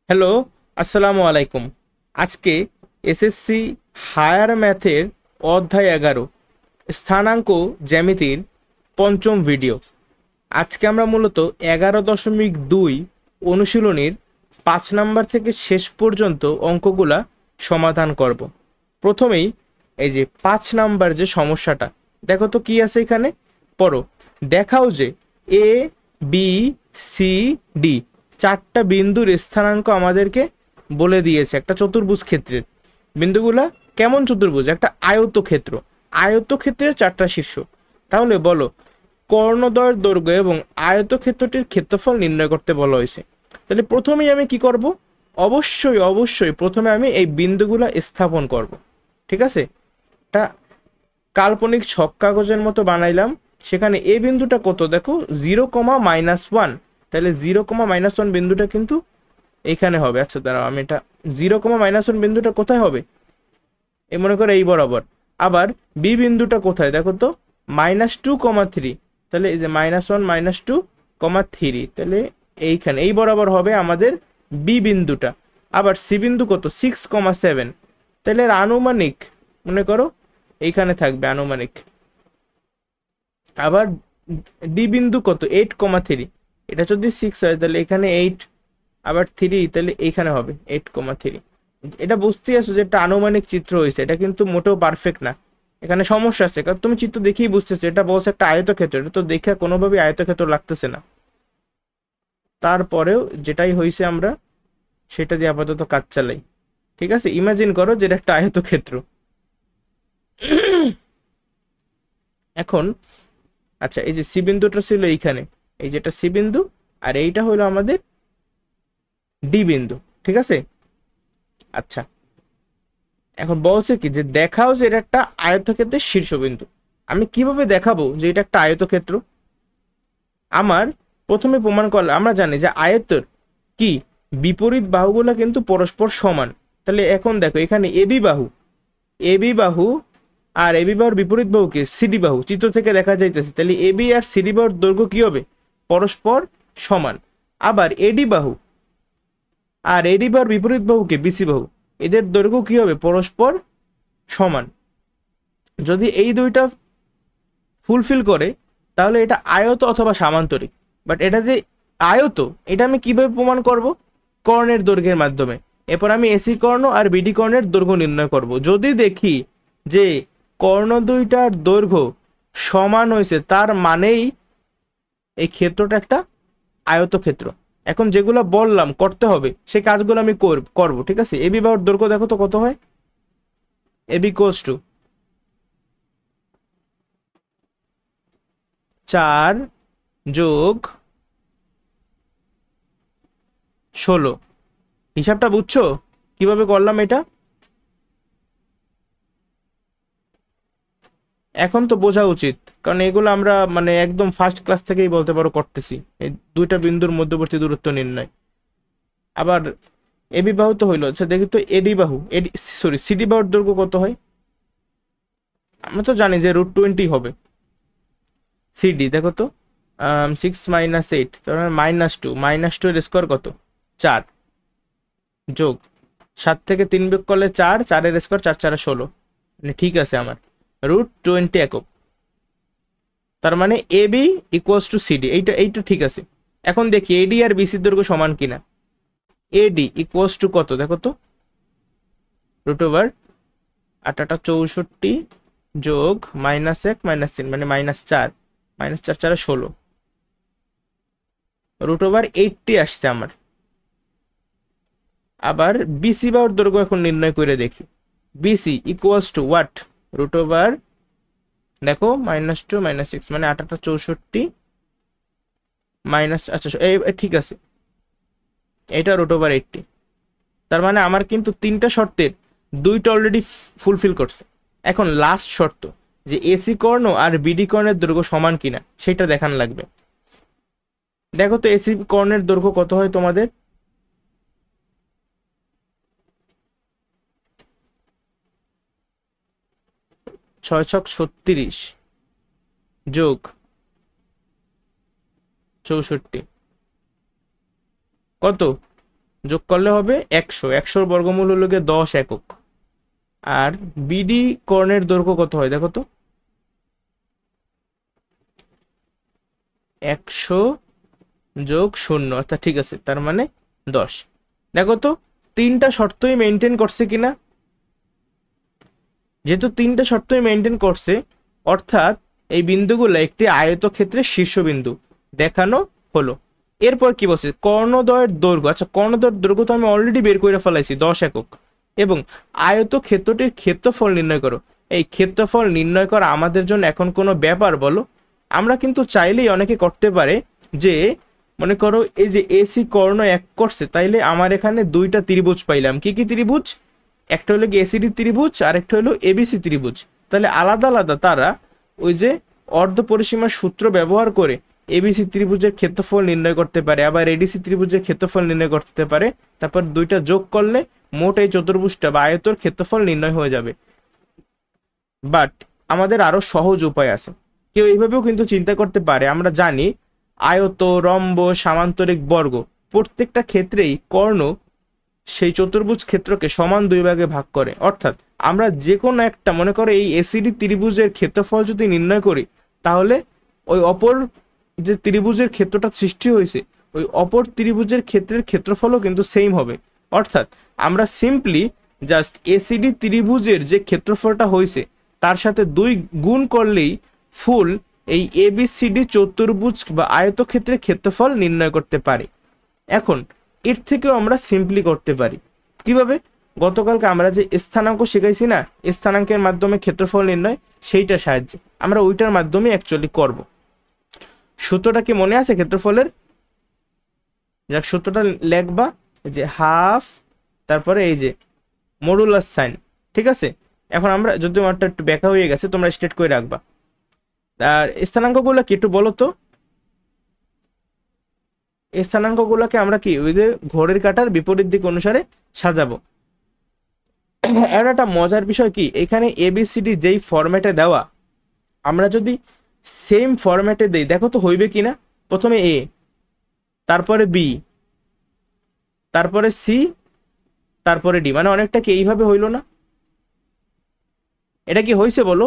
Hello, আসসালামু আলাইকুম। আজকে এসএসসি হায়ার ম্যাথের অধ্যায় 11 স্থানাঙ্ক জ্যামিতির পঞ্চম ভিডিও। আজকে আমরা মূলত 11.2 অনুশীলনীর 5 নাম্বার থেকে শেষ পর্যন্ত অঙ্কগুলা সমাধান করব। প্রথমেই এই যে 5 নাম্বার যে সমস্যাটা, দেখো তো কি আছে এখানে, পড়ো। দেখাও যে এ বি সি ডি চারটা বিন্দুর স্থানাঙ্ক আমাদেরকে বলে দিয়েছে একটা চতুর্ভুজ ক্ষেত্রের। বিন্দুগুলা কেমন চতুর্ভুজ? একটা আয়তক্ষেত্র। আয়তক্ষেত্রের চারটা শীর্ষ। তাহলে বলো, কর্ণদ্বয়ের দৈর্ঘ্য এবং আয়তক্ষেত্রটির ক্ষেত্রফল নির্ণয় করতে বলা হয়েছে। তাহলে প্রথমেই আমি কি করব? অবশ্যই প্রথমে আমি এই বিন্দুগুলা স্থাপন করব। ঠিক আছে, এটা কাল্পনিক ছক কাগজের মতো বানাইলাম। সেখানে এ বিন্দুটা কত দেখো, 0,-1। তাহলে 0,-1 বিন্দুটা কিন্তু এইখানে হবে। আচ্ছা দাঁড়াও, আমি এটা 0,-1 বিন্দুটা কোথায় হবে? এই মনে করো এই বরাবর। আবার বি বিন্দুটা কোথায় দেখো তো, -2,3। তাহলে এই যে -1, -2,3, তাহলে এইখানে এই বরাবর হবে আমাদের বি বিন্দুটা। আবার সি বিন্দু কত, 6,7। তাহলে এর আনুমানিক মনে করো এইখানে থাকবে আনুমানিক। আবার ডি বিন্দু কত, 8,3। এটা যদি 6 হয় তাহলে এখানে 8, আবার 3, তাহলে এইখানে হবে 8,3। এটা বুঝতেই আছো যে একটা আনুমানিক চিত্র হয়েছে, এটা কিন্তু মোটেও পারফেক্ট না। এখানে সমস্যা আছে, কারণ তুমি চিত্র দেখেই বুঝতেছো এটা বলছে একটা আয়তক্ষেত্র। এটা তো দেখে কোনোভাবেই আয়তক্ষেত্র লাগতেছে না। তারপরেও যেটাই হয়েছে আমরা সেটা দিয়ে আপাতত কাজ চালাই। ঠিক আছে, ইমাজিন করো যে এটা একটা আয়তক্ষেত্র। এখন আচ্ছা, এই যে সি বিন্দুটা ছিল এইখানে, এই যেটা সি বিন্দু, আর এইটা হলো আমাদের ডি বিন্দু। ঠিক আছে, আচ্ছা এখন বলছে কি যে দেখাও যে এটা একটা আয়তক্ষেত্রের শীর্ষবিন্দু। আমি কিভাবে দেখাবো যে এটা একটা আয়তক্ষেত্র? আমার প্রথমে প্রমাণ করলে আমরা জানি যে আয়তের কি বিপরীত বাহুগুলো কিন্তু পরস্পর সমান। তাহলে এখন দেখো এখানে এবি বাহু, এবি বাহু আর এবি বাহুর বিপরীত বাহু কি, সিডি বাহু, চিত্র থেকে দেখা যাইতেছে। তাহলে এবি আর সিডি বাহুর দৈর্ঘ্য কি হবে, পরস্পর সমান। আবার এডি বাহু আর এডি বাহুর বিপরীত বাহু কি, বিসি বাহু, এদের দৈর্ঘ্য কি হবে, পরস্পর সমান। যদি এই দুইটা ফুলফিল করে তাহলে এটা আয়ত অথবা সামান্তরিক। বাট এটা যে আয়ত, এটা আমি কিভাবে প্রমাণ করব? কর্ণের দৈর্ঘ্যের মাধ্যমে। এরপর আমি এসি কর্ণ আর বিডি কর্ণের দৈর্ঘ্য নির্ণয় করব। যদি দেখি যে কর্ণ দুইটার দৈর্ঘ্য সমান হয়েছে, তার মানেই এই ক্ষেত্রটা একটা আয়তক্ষেত্র। এখন যেগুলো বললাম করতে হবে সেই কাজগুলো আমি করব। ঠিক আছে, এবি বাহুর দৈর্ঘ্য দেখো তো কত হয়, এবি কোস টু 4+16। হিসাবটা বুঝছো কিভাবে করলাম এটা? এখন তো বোঝা উচিত, কারণ এগুলো আমরা মানে একদম ফার্স্ট ক্লাস থেকেই বলতে পারো করতেছি। এই দুইটা বিন্দুর মধ্যবর্তী দূরত্ব নির্ণয়। আবার এবি বাহু তো হইলো, আচ্ছা দেখি তো এডি বাহু, এডি সরি সিডি বাহুর দৈর্ঘ্য কত হয়? আমরা তো জানি যে √20 হবে। সিডি দেখো তো, 6 - 8, তার -2, -2 এর স্কোয়ার কত, 4, যোগ 7 থেকে 3 বিয়োগ করলে 4, 4 এর স্কোয়ার 4×4=16। মানে ঠিক আছে আমার √20 একক। তার মানে এবি ইকুয়ালস টু সিডি, এইটা এইটা ঠিক আছে। এখন দেখি এডি আর বিসির দৈর্ঘ্য সমান কিনা। এডি ইকুয়ালস টু কত দেখো তো, √8 = 64 যোগ -1 -3 মানে -4, -4×4=16, √80 আসছে আমার। আবার বিসি বাহুর দৈর্ঘ্য এখন নির্ণয় করে দেখি। বিসি ইকুয়ালস টু হোয়াট, √ দেখো -2 -6 মানে 8×8=64 মাইনাস, আচ্ছা এই ঠিক আছে, এটা √80। তার মানে আমার কিন্তু তিনটা শর্তের দুইটা অলরেডি ফুলফিল করছে। এখন লাস্ট শর্ত, যে এসি কর্ণ আর বিডি কর্ণের দৈর্ঘ্য সমান কিনা সেটা দেখান লাগবে। দেখো তো এসি কর্ণের দৈর্ঘ্য কত হয় তোমাদের, 6×6 = 36 যোগ 64 কত, যোগ করলে হবে 100, 100 বর্গমূল হলো গিয়ে 10 একক। আর বিডি কর্ণের দৈর্ঘ্য কত হয় দেখো তো, 100 যোগ 0, আচ্ছা ঠিক আছে, তার মানে 10। দেখো তো তিনটা শর্তই মেনটেন করছে কিনা। যেহেতু তিনটা শর্তই মেনটেন করছে, অর্থাৎ এই বিন্দুগুলো একটি আয়তক্ষেত্রের শীর্ষবিন্দু দেখানো হলো। এরপর কি বলছে, কর্ণদ্বয়ের দৈর্ঘ্য। আচ্ছা কর্ণদ্বয়ের দৈর্ঘ্য তো আমি অলরেডি বের করে ফেলাইছি 10 একক। এবং আয়তক্ষেত্রটির ক্ষেত্রফল নির্ণয় করো। এই ক্ষেত্রফল নির্ণয় করা আমাদের জন্য এখন কোনো ব্যাপার বলো? আমরা কিন্তু চাইলেই অনেকে করতে পারে যে, মনে করো এই যে এসি কর্ণ এক করছে, তাইলে আমার এখানে দুইটা ত্রিভুজ পাইলাম। কি কি ত্রিভুজ? একটা হলো কি এসিডি ত্রিভুজ, আর একটা হলো এবিসি ত্রিভুজ। তাহলে আলাদা আলাদা তারা ওই যে অর্ধ পরিসীমার সূত্র ব্যবহার করে এবিসি ত্রিভুজের ক্ষেত্রফল নির্ণয় করতে পারে, আবার এডিসি ত্রিভুজের ক্ষেত্রফল নির্ণয় করতে পারে। তারপর দুইটা যোগ করলে মোট এই চতুর্ভুজটা বা আয়তর ক্ষেত্রফল নির্ণয় হয়ে যাবে। বাট আমাদের আরো সহজ উপায় আছে। কেউ এইভাবেও কিন্তু চিন্তা করতে পারে। আমরা জানি আয়ত, রম্ব, সামান্তরিক, বর্গ প্রত্যেকটা ক্ষেত্রেই কর্ণ সেই চতুর্ভুজ ক্ষেত্রকে সমান দুই ভাগে ভাগ করে। অর্থাৎ আমরা যে কোনো একটা, মনে করো এই এসিডি ত্রিভুজের ক্ষেত্রফল যদি নির্ণয় করি, তাহলে ওই অপর যে ত্রিভুজের ক্ষেত্রটা সৃষ্টি হয়েছে, ওই অপর ত্রিভুজের ক্ষেত্রের ক্ষেত্রফলও কিন্তু সেম হবে। অর্থাৎ আমরা সিম্পলি জাস্ট এসিডি ত্রিভুজের যে ক্ষেত্রফলটা হয়েছে তার সাথে 2 গুণ করলেই ফুল এই এবিসিডি চতুর্ভুজ বা আয়তক্ষেত্রের ক্ষেত্রফল নির্ণয় করতে পারি। এখন এর থেকেও আমরা সিম্পলি করতে পারি। কিভাবে? গতকালকে আমরা যে স্থানাঙ্ক শিখাইছি না, স্থানাঙ্কের মাধ্যমে ক্ষেত্রফল নির্ণয়, সেইটার সাহায্যে আমরা ওইটার মাধ্যমে অ্যাকচুয়ালি করব। সূত্রটা কি মনে আছে ক্ষেত্রফলের? যাক সূত্রটা লেখবা, যে হাফ, তারপরে এই যে মডুলাস সাইন। ঠিক আছে, এখন আমরা যদি আমারটা একটু ব্যাখ্যা হয়ে গেছে, তোমরা স্টেট করে রাখবা। আর স্থানাঙ্কগুলো কি একটু বলো তো? এই স্থানাঙ্কগুলোকে আমরা কি ওই যে ঘড়ির কাঁটার বিপরীত দিক অনুসারে সাজাবো। আর একটা মজার বিষয় কি, এখানে এবিসিডি যেই ফরম্যাটে দেওয়া, আমরা যদি সেম ফরম্যাটে দেই, দেখো তো হইবে কিনা। প্রথমে এ, তারপরে বি, তারপরে সি, তারপরে ডি, মানে অনেকটা কি এইভাবে হইলো না? এটা কি হয়েছে বলো?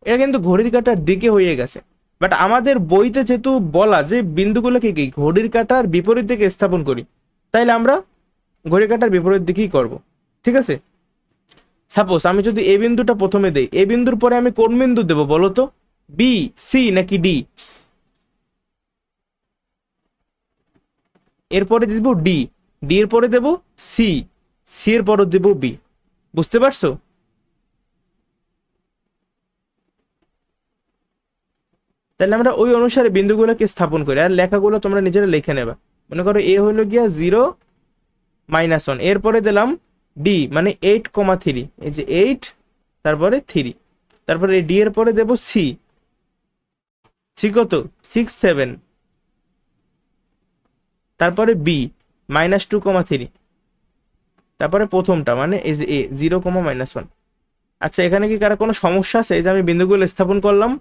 এটা কিন্তু ঘড়ির কাঁটার দিকে হয়ে গেছে। বাট আমাদের বইতে যেহেতু বলা যে বিন্দুগুলোকে কি ঘড়ির কাঁটার বিপরীত দিকে স্থাপন করি, তাইলে আমরা ঘড়ির কাঁটার বিপরীত দিকেই করব। ঠিক আছে, সাপোজ আমি যদি এ বিন্দুটা প্রথমে দেই, এ বিন্দুর পরে আমি কোন বিন্দু দেবো বলো তো? বি, সি নাকি ডি? এরপরে দেব ডি, ডি এর পরে দেব সি, সি এর পরে দেব বি। বুঝতে পারছো? তাহলে আমরা ওই অনুসারে বিন্দুগুলোকে স্থাপন করি। আর লেখাগুলো তোমরা নিজেরা লিখে নেবা। মনে করো এ হইলো গিয়া 0, -1, এরপরে দিলাম ডি মানে 8,3, এই যে 8, তারপরে 3, তারপরে ডি এর পরে দেব সি, সি কত 6, 7, তারপরে বি -2,3, তারপরে প্রথমটা মানে এই যে এ 0, -1। আচ্ছা এখানে কি কারো কোনো সমস্যা আছে? এই যে আমি বিন্দুগুলো স্থাপন করলাম।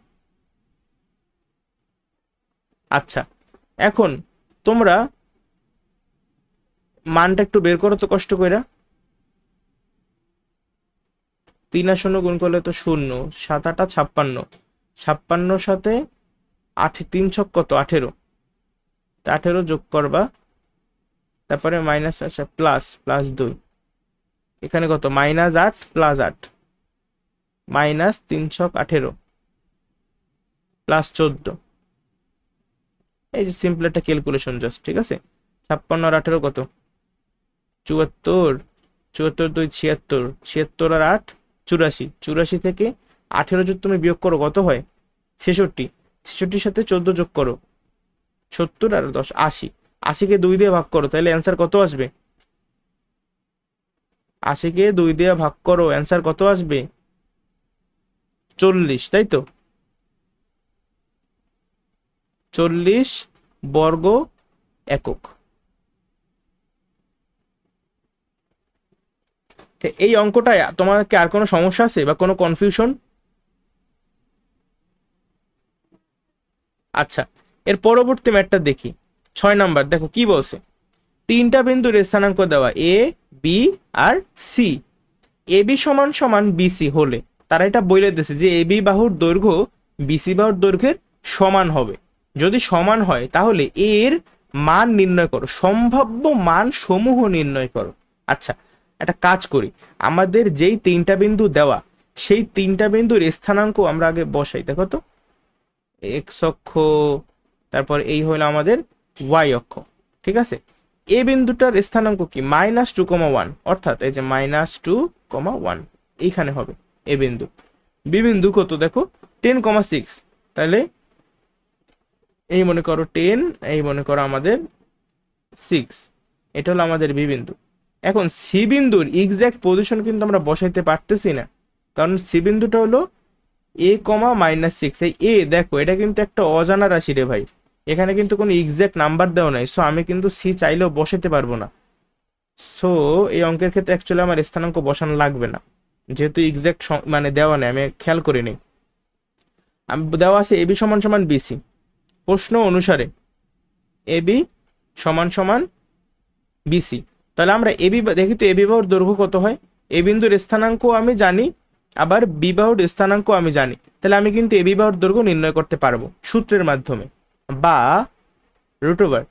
আচ্ছা এখন তোমরা মানটা একটু বের করো তো কষ্ট কইরা। 3 আর 0 গুণ করলে তো 0, 7 8 56, 56 সাথে 8, 3 ছক কত 18, 18 যোগ করবা, তারপরে মাইনাস, আচ্ছা প্লাস, +2, এখানে কত -8 +8, -3 ছক 18 +14। এই যে সিম্পল একটা ক্যালকুলেশন জাস্ট। ঠিক আছে, 56 আর 18 কত 74, 74 2 76, 76 আর 8 84, 84 থেকে 18 যদি তুমি বিয়োগ করো কত হয় 66, 66 সাথে 14 যোগ করো 70 আর 10 80, 80 কে 2 দিয়ে ভাগ করো, তাহলে অ্যান্সার কত আসবে? 80 কে 2 দিয়ে ভাগ করো, অ্যান্সার কত আসবে? 40, তাই তো? 40 বর্গ একক। এই অঙ্কটায় তোমার কি আর কোনো সমস্যা আছে বা কোনো কনফিউশন? আচ্ছা এর পরবর্তী ম্যাথটা দেখি 6 নাম্বার। দেখো কি বলছে, তিনটা বিন্দুর স্থানাঙ্ক দেওয়া A B R C. A B সমান সমান বিসি হলে তারা এটা বলে দিয়েছে যে এ বি বাহুর দৈর্ঘ্য বিসি বাহুর দৈর্ঘ্যের সমান হবে। যদি সমান হয় তাহলে এর মান নির্ণয় করো, সম্ভাব্য মান সমূহ নির্ণয় করো। আচ্ছা, একটা কাজ করি, আমাদের যেই তিনটা বিন্দু দেওয়া সেই তিনটা বিন্দুর স্থানাঙ্ক আমরা আগে বসাই। দেখো তো, এক্স অক্ষ, তারপর এই হলো আমাদের ওয়াই অক্ষ। ঠিক আছে, এ বিন্দুটার স্থানাঙ্ক কি -2,1, অর্থাৎ এই যে -2,1 এইখানে হবে এ বিন্দু। বি বিন্দু কত দেখো 10,6, তাহলে এই মনে করো 10, এই মনে করো আমাদের 6, এটা হলো আমাদের বি বিন্দু। এখন সি বিন্দুর এক্সাক্ট পজিশন কিন্তু আমরা বসাইতে পারতেছি না, কারণ সি বিন্দুটা হলো a, -6। এই এ দেখো এটা কিন্তু একটা অজানা রাশি রে ভাই, এখানে কিন্তু কোনো এক্সাক্ট নাম্বার দেওয়া নাই, সো আমি কিন্তু সি চাইলেও বসাতে পারবো না। সো এই অঙ্কের ক্ষেত্রে অ্যাকচুয়ালি আমার স্থানাঙ্ক বসানো লাগবে না, যেহেতু এক্সাক্ট মানে দেওয়া নেই, আমি খেয়াল করি নি। আমি দেওয়া আছে এবি সমান সমান বিসি, প্রশ্ন অনুসারে এবি সমান সমান বিসি। তাহলে আমরা এবি দেখি তো এবি বাহুর দৈর্ঘ্য কত হয়। এ বিন্দুর স্থানাঙ্ক আমি জানি, আবার বি বাহুর স্থানাঙ্ক আমি জানি, তাহলে আমি কিন্তু এবি বাহুর দৈর্ঘ্য নির্ণয় করতে পারবো সূত্রের মাধ্যমে বা রুট ওভার,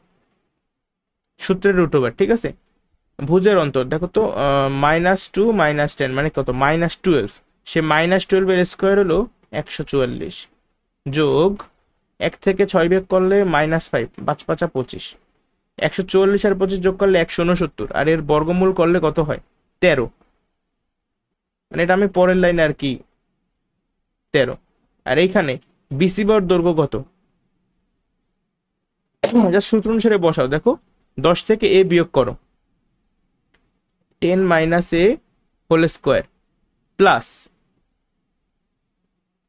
সূত্রের রুট ওভার। ঠিক আছে, ভুজের অন্তর দেখো তো, -2 -10 মানে কত -12। সে -12 এর স্কোয়ার হলো 144, যোগ 1 থেকে 6 বিয়োগ করলে -5, 5 5 25, 144 আর 25 যোগ করলে 169, আর এর বর্গমূল করলে কত হয় 13। মানে এটা আমি পরের লাইনে আর কি 13। আর এইখানে বিসি বাহুর দৈর্ঘ্য কত, যা সূত্র অনুসারে বসাও। দেখো 10 থেকে এ বিয়োগ করো, 10 - a whole square plus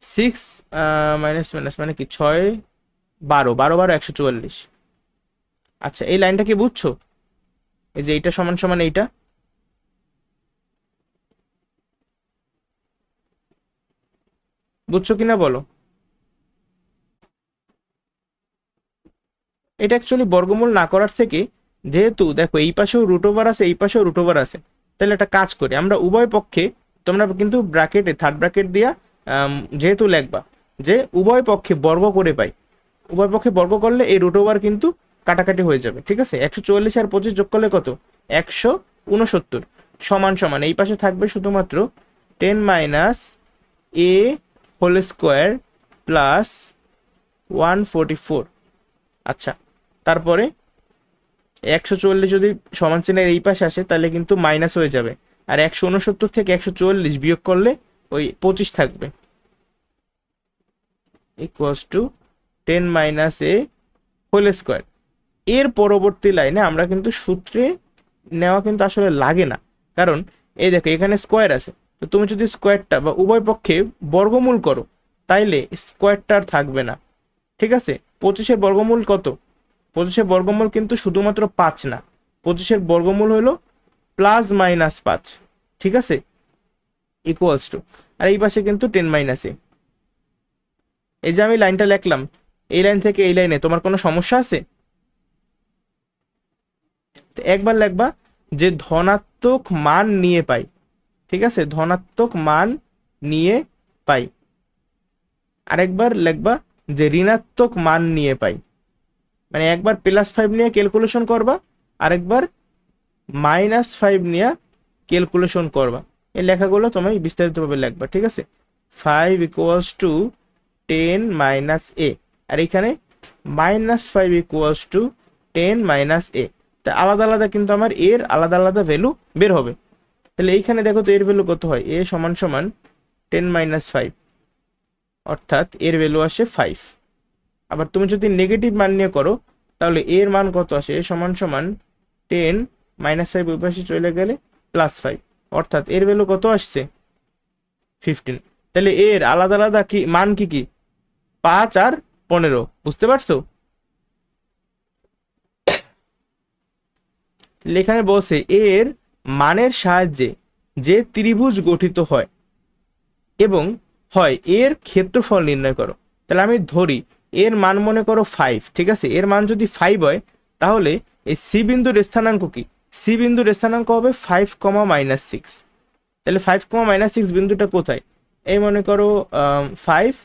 6 minus minus মানে কি 6 12 12 12 144। আচ্ছা, এই লাইনটা কি বুঝছো? এই যে এইটা সমান সমান এইটা, বুঝছো কিনা বলো? এটা অ্যাকচুয়ালি বর্গমূল না করার থেকে, যেহেতু দেখো এই পাশেও রুট ওভার আছে, এই পাশেও রুট ওভার আছে, তাহলে একটা কাজ করি আমরা উভয় পক্ষে, তোমরা কিন্তু ব্র্যাকেটে থার্ড ব্র্যাকেট দিয়া যেহেতু লিখবা যে উভয় পক্ষে বর্গ করে পাই, উভয় পক্ষে বর্গ করলে এই রুট ওভার কিন্তু কাটাকাটি হয়ে যাবে। ঠিক আছে, 144 আর 25 যোগ করলে কত 169, সমান সমান এই পাশে থাকবে শুধুমাত্র 10 - a হোল স্কোয়ার প্লাস 144। আচ্ছা, তারপরে 144 যদি সমান চিহ্নের এই পাশে আসে তাহলে কিন্তু মাইনাস হয়ে যাবে, আর 169 থেকে 144 বিয়োগ করলে ওই 25 থাকবে, equals to 10 - a whole square. এর পরবর্তী লাইনে আমরা কিন্তু সূত্রে নেওয়া কিন্তু আসলে লাগে না, কারণ এই দেখো এখানে স্কোয়ার আছে, তো তুমি যদি স্কোয়ারটা বা উভয় পক্ষে বর্গমূল করো তাইলে স্কোয়ারটা আর থাকবে না। ঠিক আছে, 25-এর বর্গমূল কত, 25-এর বর্গমূল কিন্তু শুধুমাত্র 5 না, 25-এর বর্গমূল হলো +-5। ঠিক আছে, ইকুয়ালস টু, আর এই পাশে কিন্তু 10 - a। এই যে আমি লাইনটা লিখলাম, এই লাইন থেকে এই লাইনে তোমার কোনো সমস্যা আছে? তো একবার লিখবা যে ধনাত্মক মান নিয়ে পাই। ঠিক আছে, ধনাত্মক মান নিয়ে পাই। আরেকবার লিখবা যে ঋণাত্মক মান নিয়ে পাই। মানে একবার +5 নিয়ে ক্যালকুলেশন করবা, আরেকবার -5 নিয়ে ক্যালকুলেশন করবা। এই লেখাগুলো তুমি বিস্তারিতভাবে লিখবা। ঠিক আছে, 5 = 10 - a, আর এখানে -5 = 10 - a। তা আলাদা আলাদা কিন্তু আমার এর আলাদা আলাদা ভ্যালু বের হবে। তাহলে এইখানে দেখো তো এর ভ্যালু কত হয়, a সমান সমান 10 - 5, অর্থাৎ এর ভ্যালু আসে 5। আবার তুমি যদি নেগেটিভ মান নিয়ে করো তাহলে এর মান কত আসে, a সমান সমান 10 - 5 ওই পাশে চলে গেলে +5, অর্থাৎ এর ভ্যালু কত আসছে 15। তাহলে এর আলাদা আলাদা কি মান কি কি 5 আর 15, বুঝতে পারছো? এখানে বলছে এর মানের সাহায্যে যে ত্রিভুজ গঠিত হয় এবং হয় এর ক্ষেত্রফল নির্ণয় করো। তাহলে আমি ধরি এর মান মনে করো 5, ঠিক আছে, এর মান যদি 5 হয় তাহলে এই সি বিন্দুর স্থানাঙ্ক কি, সি বিন্দুর স্থানাঙ্ক হবে 5, -6। তাহলে 5, বিন্দুটা কোথায়, এই মনে করো 5,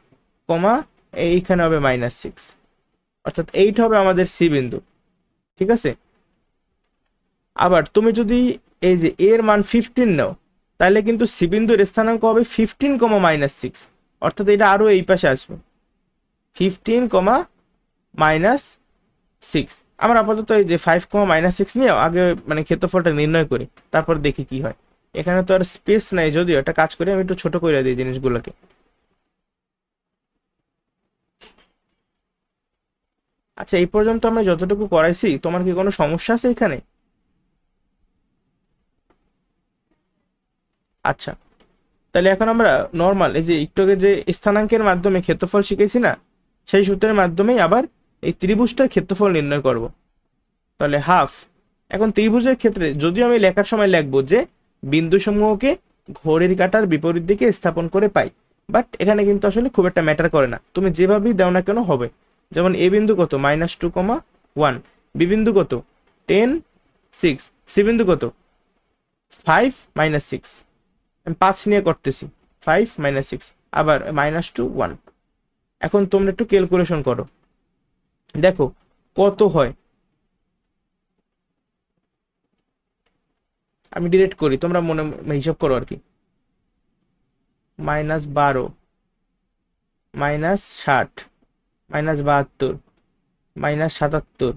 এইখানে হবে -6, অর্থাৎ এইটা হবে আমাদের সি বিন্দু, ঠিক আছে। আবার তুমি যদি এই যে এর মান 15 নাও, তাহলে কিন্তু সি বিন্দুর স্থানাঙ্ক হবে 15, অর্থাৎ এটা আরো এই পাশে আসবে 15, আমরা আপাতত এই যে 5, নিয়ে আগে মানে ক্ষেত্রফলটা নির্ণয় করি, তারপর দেখি কি হয়। এখানে তো আর স্পেস নাই, যদিও একটা কাজ করি, আমি একটু ছোট করে দিই জিনিসগুলোকে। আচ্ছা, এই পর্যন্ত আমি যতটুকু করাইছি, তোমার কি কোনো সমস্যা আছে এখানে? আচ্ছা, তাহলে এখন আমরা নর্মাল এই যে একটু আগে যে স্থানাঙ্কের মাধ্যমে ক্ষেত্রফল শিখেছি না, সেই সূত্রের মাধ্যমেই আবার এই ত্রিভুজটার ক্ষেত্রফল নির্ণয় করব। তাহলে হাফ, এখন ত্রিভুজের ক্ষেত্রে যদিও আমি লেখার সময় লিখবো যে বিন্দু সমূহকে ঘড়ির কাঁটার বিপরীত দিকে স্থাপন করে পাই, বাট এখানে কিন্তু আসলে খুব একটা ম্যাটার করে না, তুমি যেভাবেই দাও না কেন হবে। যেমন এ বিন্দু কত, -2, 1, বি বিন্দু কত 10, 6, সি বিন্দু কত 5, -6, আমি 5 নিয়ে করতেছি, 5, -6, আবার -2, 1। এখন তোমরা একটু ক্যালকুলেশন করো, দেখো কত হয়। আমি ডিরেক্ট করি, তোমরা মনে হিসাব করো আর কি। -12, -60, -72, -77,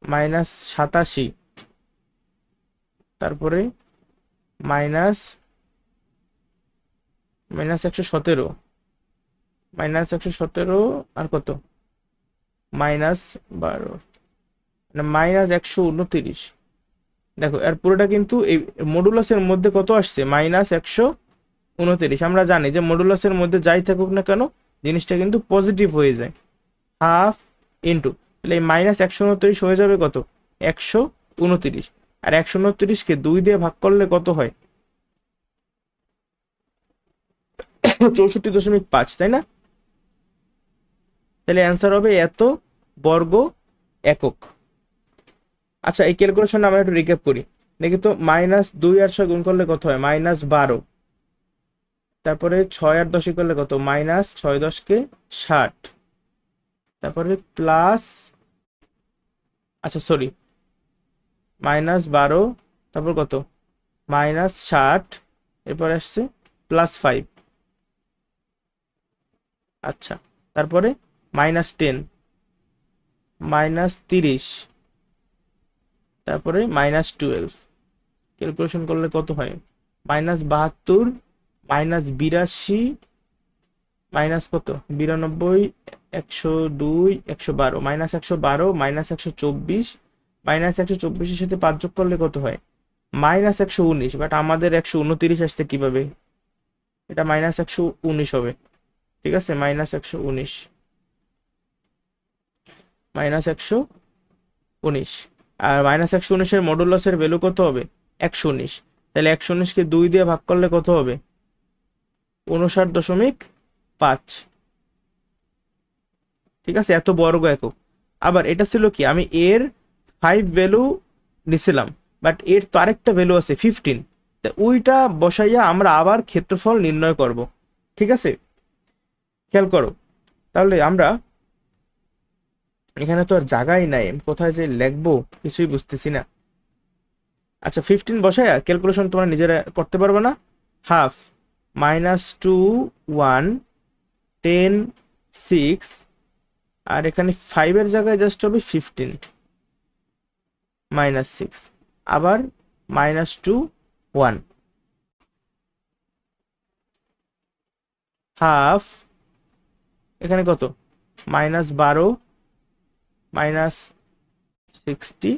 -87, তারপরে মাইনাস -117, -117, আর কত -12, মানে -129। দেখো এর পুরোটা কিন্তু এই মডুলাসের মধ্যে কত আসছে, -129। আমরা জানি যে মডুলাসের মধ্যে যাই থাকুক না কেন জিনিসটা কিন্তু পজিটিভ হয়ে যায়, হাফ ইন্টু, তাহলে এই -129 হয়ে যাবে কত, 129। আর 129কে 2 দিয়ে ভাগ করলে কত হয়, 64.5, তাই না? তাহলে অ্যান্সার হবে এত বর্গ একক। আচ্ছা, এই ক্যালকুলেশন আমরা একটু রিক্যাপ করি, দেখি তো। -2 আর 6 গুণ করলে কত হয়, -12। তারপরে 6 আর 10 করলে কত, -6, 10কে 60। তারপরে প্লাস, আচ্ছা সরি, -12, তারপর কত, -60, এরপর আসছে +5। আচ্ছা, তারপরে -10, -30, তারপরে -12। ক্যালকুলেশন করলে কত হয়, -72, -82, কত 92, 102, 112, -112, -124, -124 এর সাথে 5 যোগ করলে কত হয়, -119। বাট আমাদের 129 আসছে কিভাবে, এটা -119 হবে, ঠিক আছে, -119, -119। আর -119 এর মডুলাসের ভ্যালু কত হবে, 119। তাহলে 119কে 2 দিয়ে ভাগ করলে কত হবে, 59.5, ঠিক আছে, এত বর্গ একক। আবার এটা ছিল কি, আমি এর 5 ভ্যালু নিছিলাম, বাট এর তো আরেকটা ভ্যালু আছে 15, তা ওইটা বসাইয়া আমরা আবার ক্ষেত্রফল নির্ণয় করব, ঠিক আছে। খেয়াল করো, তাহলে আমরা এখানে তো আর জায়গাই নাই, কোথায় যে লিখবো কিছুই বুঝতেছি না। আচ্ছা, 15 বসায়া ক্যালকুলেশন তোমরা নিজেরা করতে পারবে না। হাফ, -2, 1, 10, 6, আর এখানে 5 এর জায়গায় জাস্ট হবে 15, -6, আবার -2, 1, হাফ, এখানে কত, -12, -60,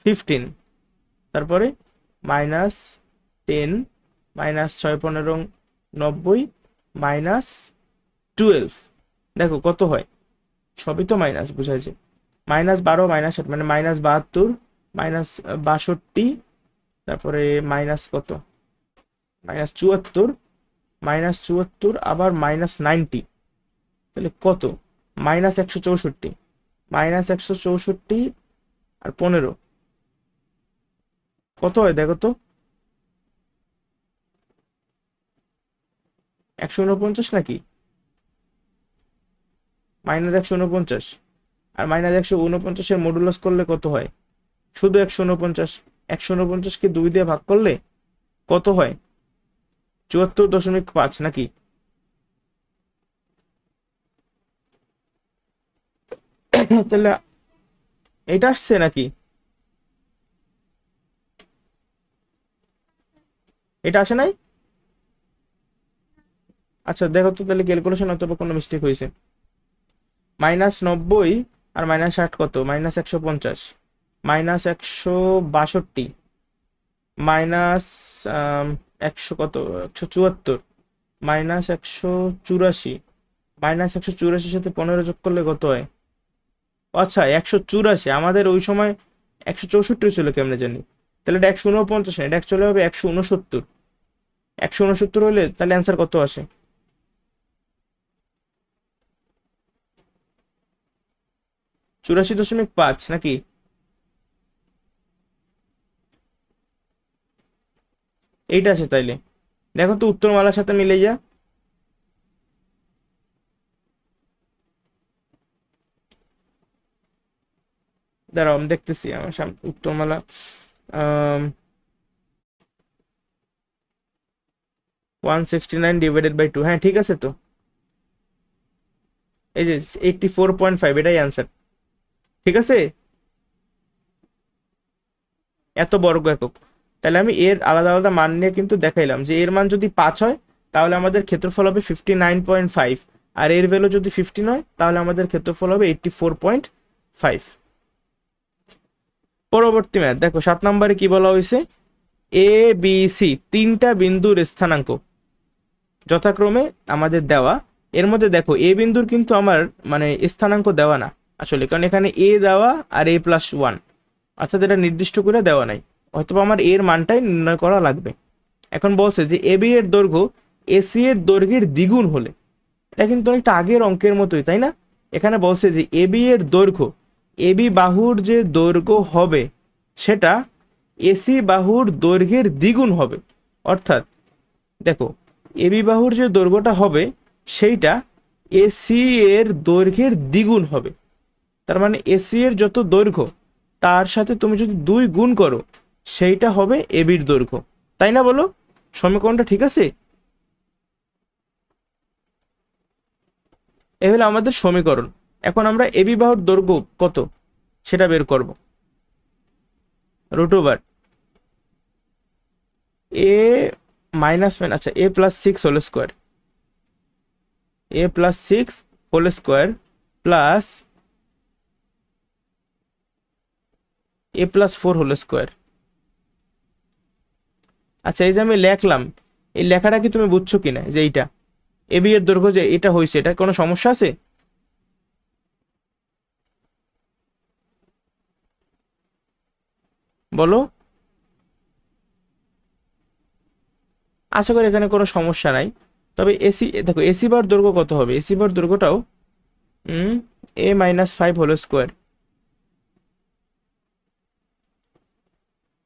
+15, তারপরে -10, -6, 15, 90, -12। দেখো কত হয়, সবই তো মাইনাস বুঝাইছে, -12, -8 মানে -72, -62, তারপরে মাইনাস কত, -74, -74 আবার -90, তাহলে কত? -164, -164 আর 15 কত হয় দেখো তো? 149 নাকি? -149 আর -149 এর মডুলাস করলে কত হয়? শুধু 149, 149 কে 2 দিয়ে ভাগ করলে কত হয়? 74.5 নাকি? তাহলে এটা আসছে নাকি? এটা আসে নাই? আচ্ছা দেখো তো, তাহলে ক্যালকুলেশন অথবা কোনো মিস্টেক হয়েছে। -90 আর -60 কত? -150, -162, মাইনাস 100 কত? 174, -184, -184 সাথে 15 যোগ করলে কত হয়? আচ্ছা 184, আমাদের ওই সময় 164 ছিল কেমনে জানি। তাহলে এটা 149 না, এটা অ্যাকচুয়ালি হবে 169। 169 হলে তাহলে অ্যান্সার কত আসে? 84.5 নাকি? এইটা আছে তাইলে। দেখো তো উত্তরমালার সাথে মিলে যা। দাঁড়াও আমি দেখতেছি আমার সামনে উত্তরমালা। 169 ডিভাইডেড বাই 2, হ্যাঁ ঠিক আছে তো। এই যে 84.5, এটাই অ্যান্সার। ঠিক আছে, এত বর্গ একক। তাহলে আমি এর আলাদা আলাদা মান নিয়ে কিন্তু দেখাইলাম যে এর মান যদি 5 হয় তাহলে আমাদের ক্ষেত্রফল হবে 59.5, আর এর ভ্যালু যদি 15 হয় তাহলে আমাদের ক্ষেত্রফল হবে 84.5। পরবর্তী ম্যাথ দেখো, 7 নম্বরে কি বলা হয়েছে? এ বি সি তিনটা বিন্দুর স্থানাঙ্ক যথাক্রমে আমাদের দেওয়া। এর মধ্যে দেখো এ বিন্দুর কিন্তু আমার মানে স্থানাঙ্ক দেওয়া না আসলে, কারণ এখানে এ দেওয়া আর a+1, অর্থাৎ এটা নির্দিষ্ট করে দেওয়া নাই, হয়তো আমার এর মানটাই নির্ণয় করা লাগবে। এখন বলছে যে এ বি এর দৈর্ঘ্য এসি এর দৈর্ঘ্যের দ্বিগুণ হলে, এটা কিন্তু অনেকটা আগের অঙ্কের মতোই তাই না? এখানে বলছে যে এ বি এর দৈর্ঘ্য, এ বি বাহুর যে দৈর্ঘ্য হবে সেটা এসি বাহুর দৈর্ঘ্যের দ্বিগুণ হবে। অর্থাৎ দেখো এবি বাহুর যে দৈর্ঘ্যটা হবে সেইটা এসি এর দৈর্ঘ্যের দ্বিগুণ হবে। তার মানে এসি এর যত দৈর্ঘ্য তার সাথে তুমি যদি 2 গুণ করো সেইটা হবে এবির দৈর্ঘ্য, তাই না বলো? সমীকরণটা ঠিক আছে? এ হলো আমাদের সমীকরণ। এখন আমরা এবি বাহুর দৈর্ঘ্য কত সেটা বের করব। √, এ আচ্ছা a+6 whole square, a+6 whole square plus a+4 whole square. আচ্ছা এই যে আমি লেখলাম, এই লেখাটা কি তুমি বুঝছো কিনা যে এইটা এবি এর দৈর্ঘ্য যে এটা হয়েছে, এটা কোনো সমস্যা আছে? বলো। আশা করি এখানে কোনো সমস্যা নাই। তবে এসি দেখো এসি বার দৈর্ঘ্য কত হবে? এসি বার দৈর্ঘ্যটাও a-5 whole square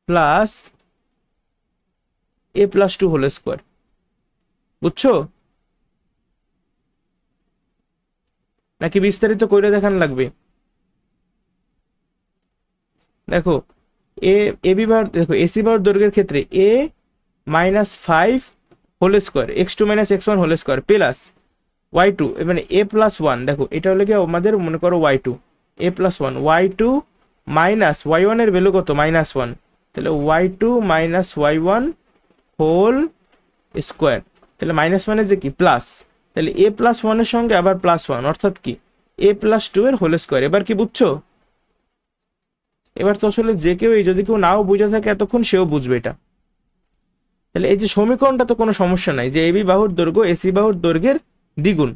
plus a+2 whole square. বুঝছো নাকি বিস্তারিত করে দেখান লাগবে? দেখো এ এবি বার দেখো এসি বার দৈর্ঘ্যের ক্ষেত্রে a-5 whole square x2 - x1 whole square plus y2, মানে a+1, দেখো এটা হলো কি আমাদের মনে করো y2, a+1 y2 minus y1 এর ভ্যালু কত? -1, তাহলে y2 - y1 হোল স্কোয়ার। তাহলে মাইনাস মানে যে কি প্লাস, তাহলে a+1 এর সঙ্গে আবার +1 অর্থাৎ কি a+2 এর হোল স্কোয়ার। এবার কি বুঝছো? এবার তো আসলে যে কেউ যদি কেউ নাও বুঝে থাকে এতক্ষণ সেও বুঝবে এটা। তাহলে এই যে সমীকরণটা তো কোনো সমস্যা নাই যে এবি বাহুর দৈর্ঘ্য এসি বাহুর দৈর্ঘ্যের দ্বিগুণ।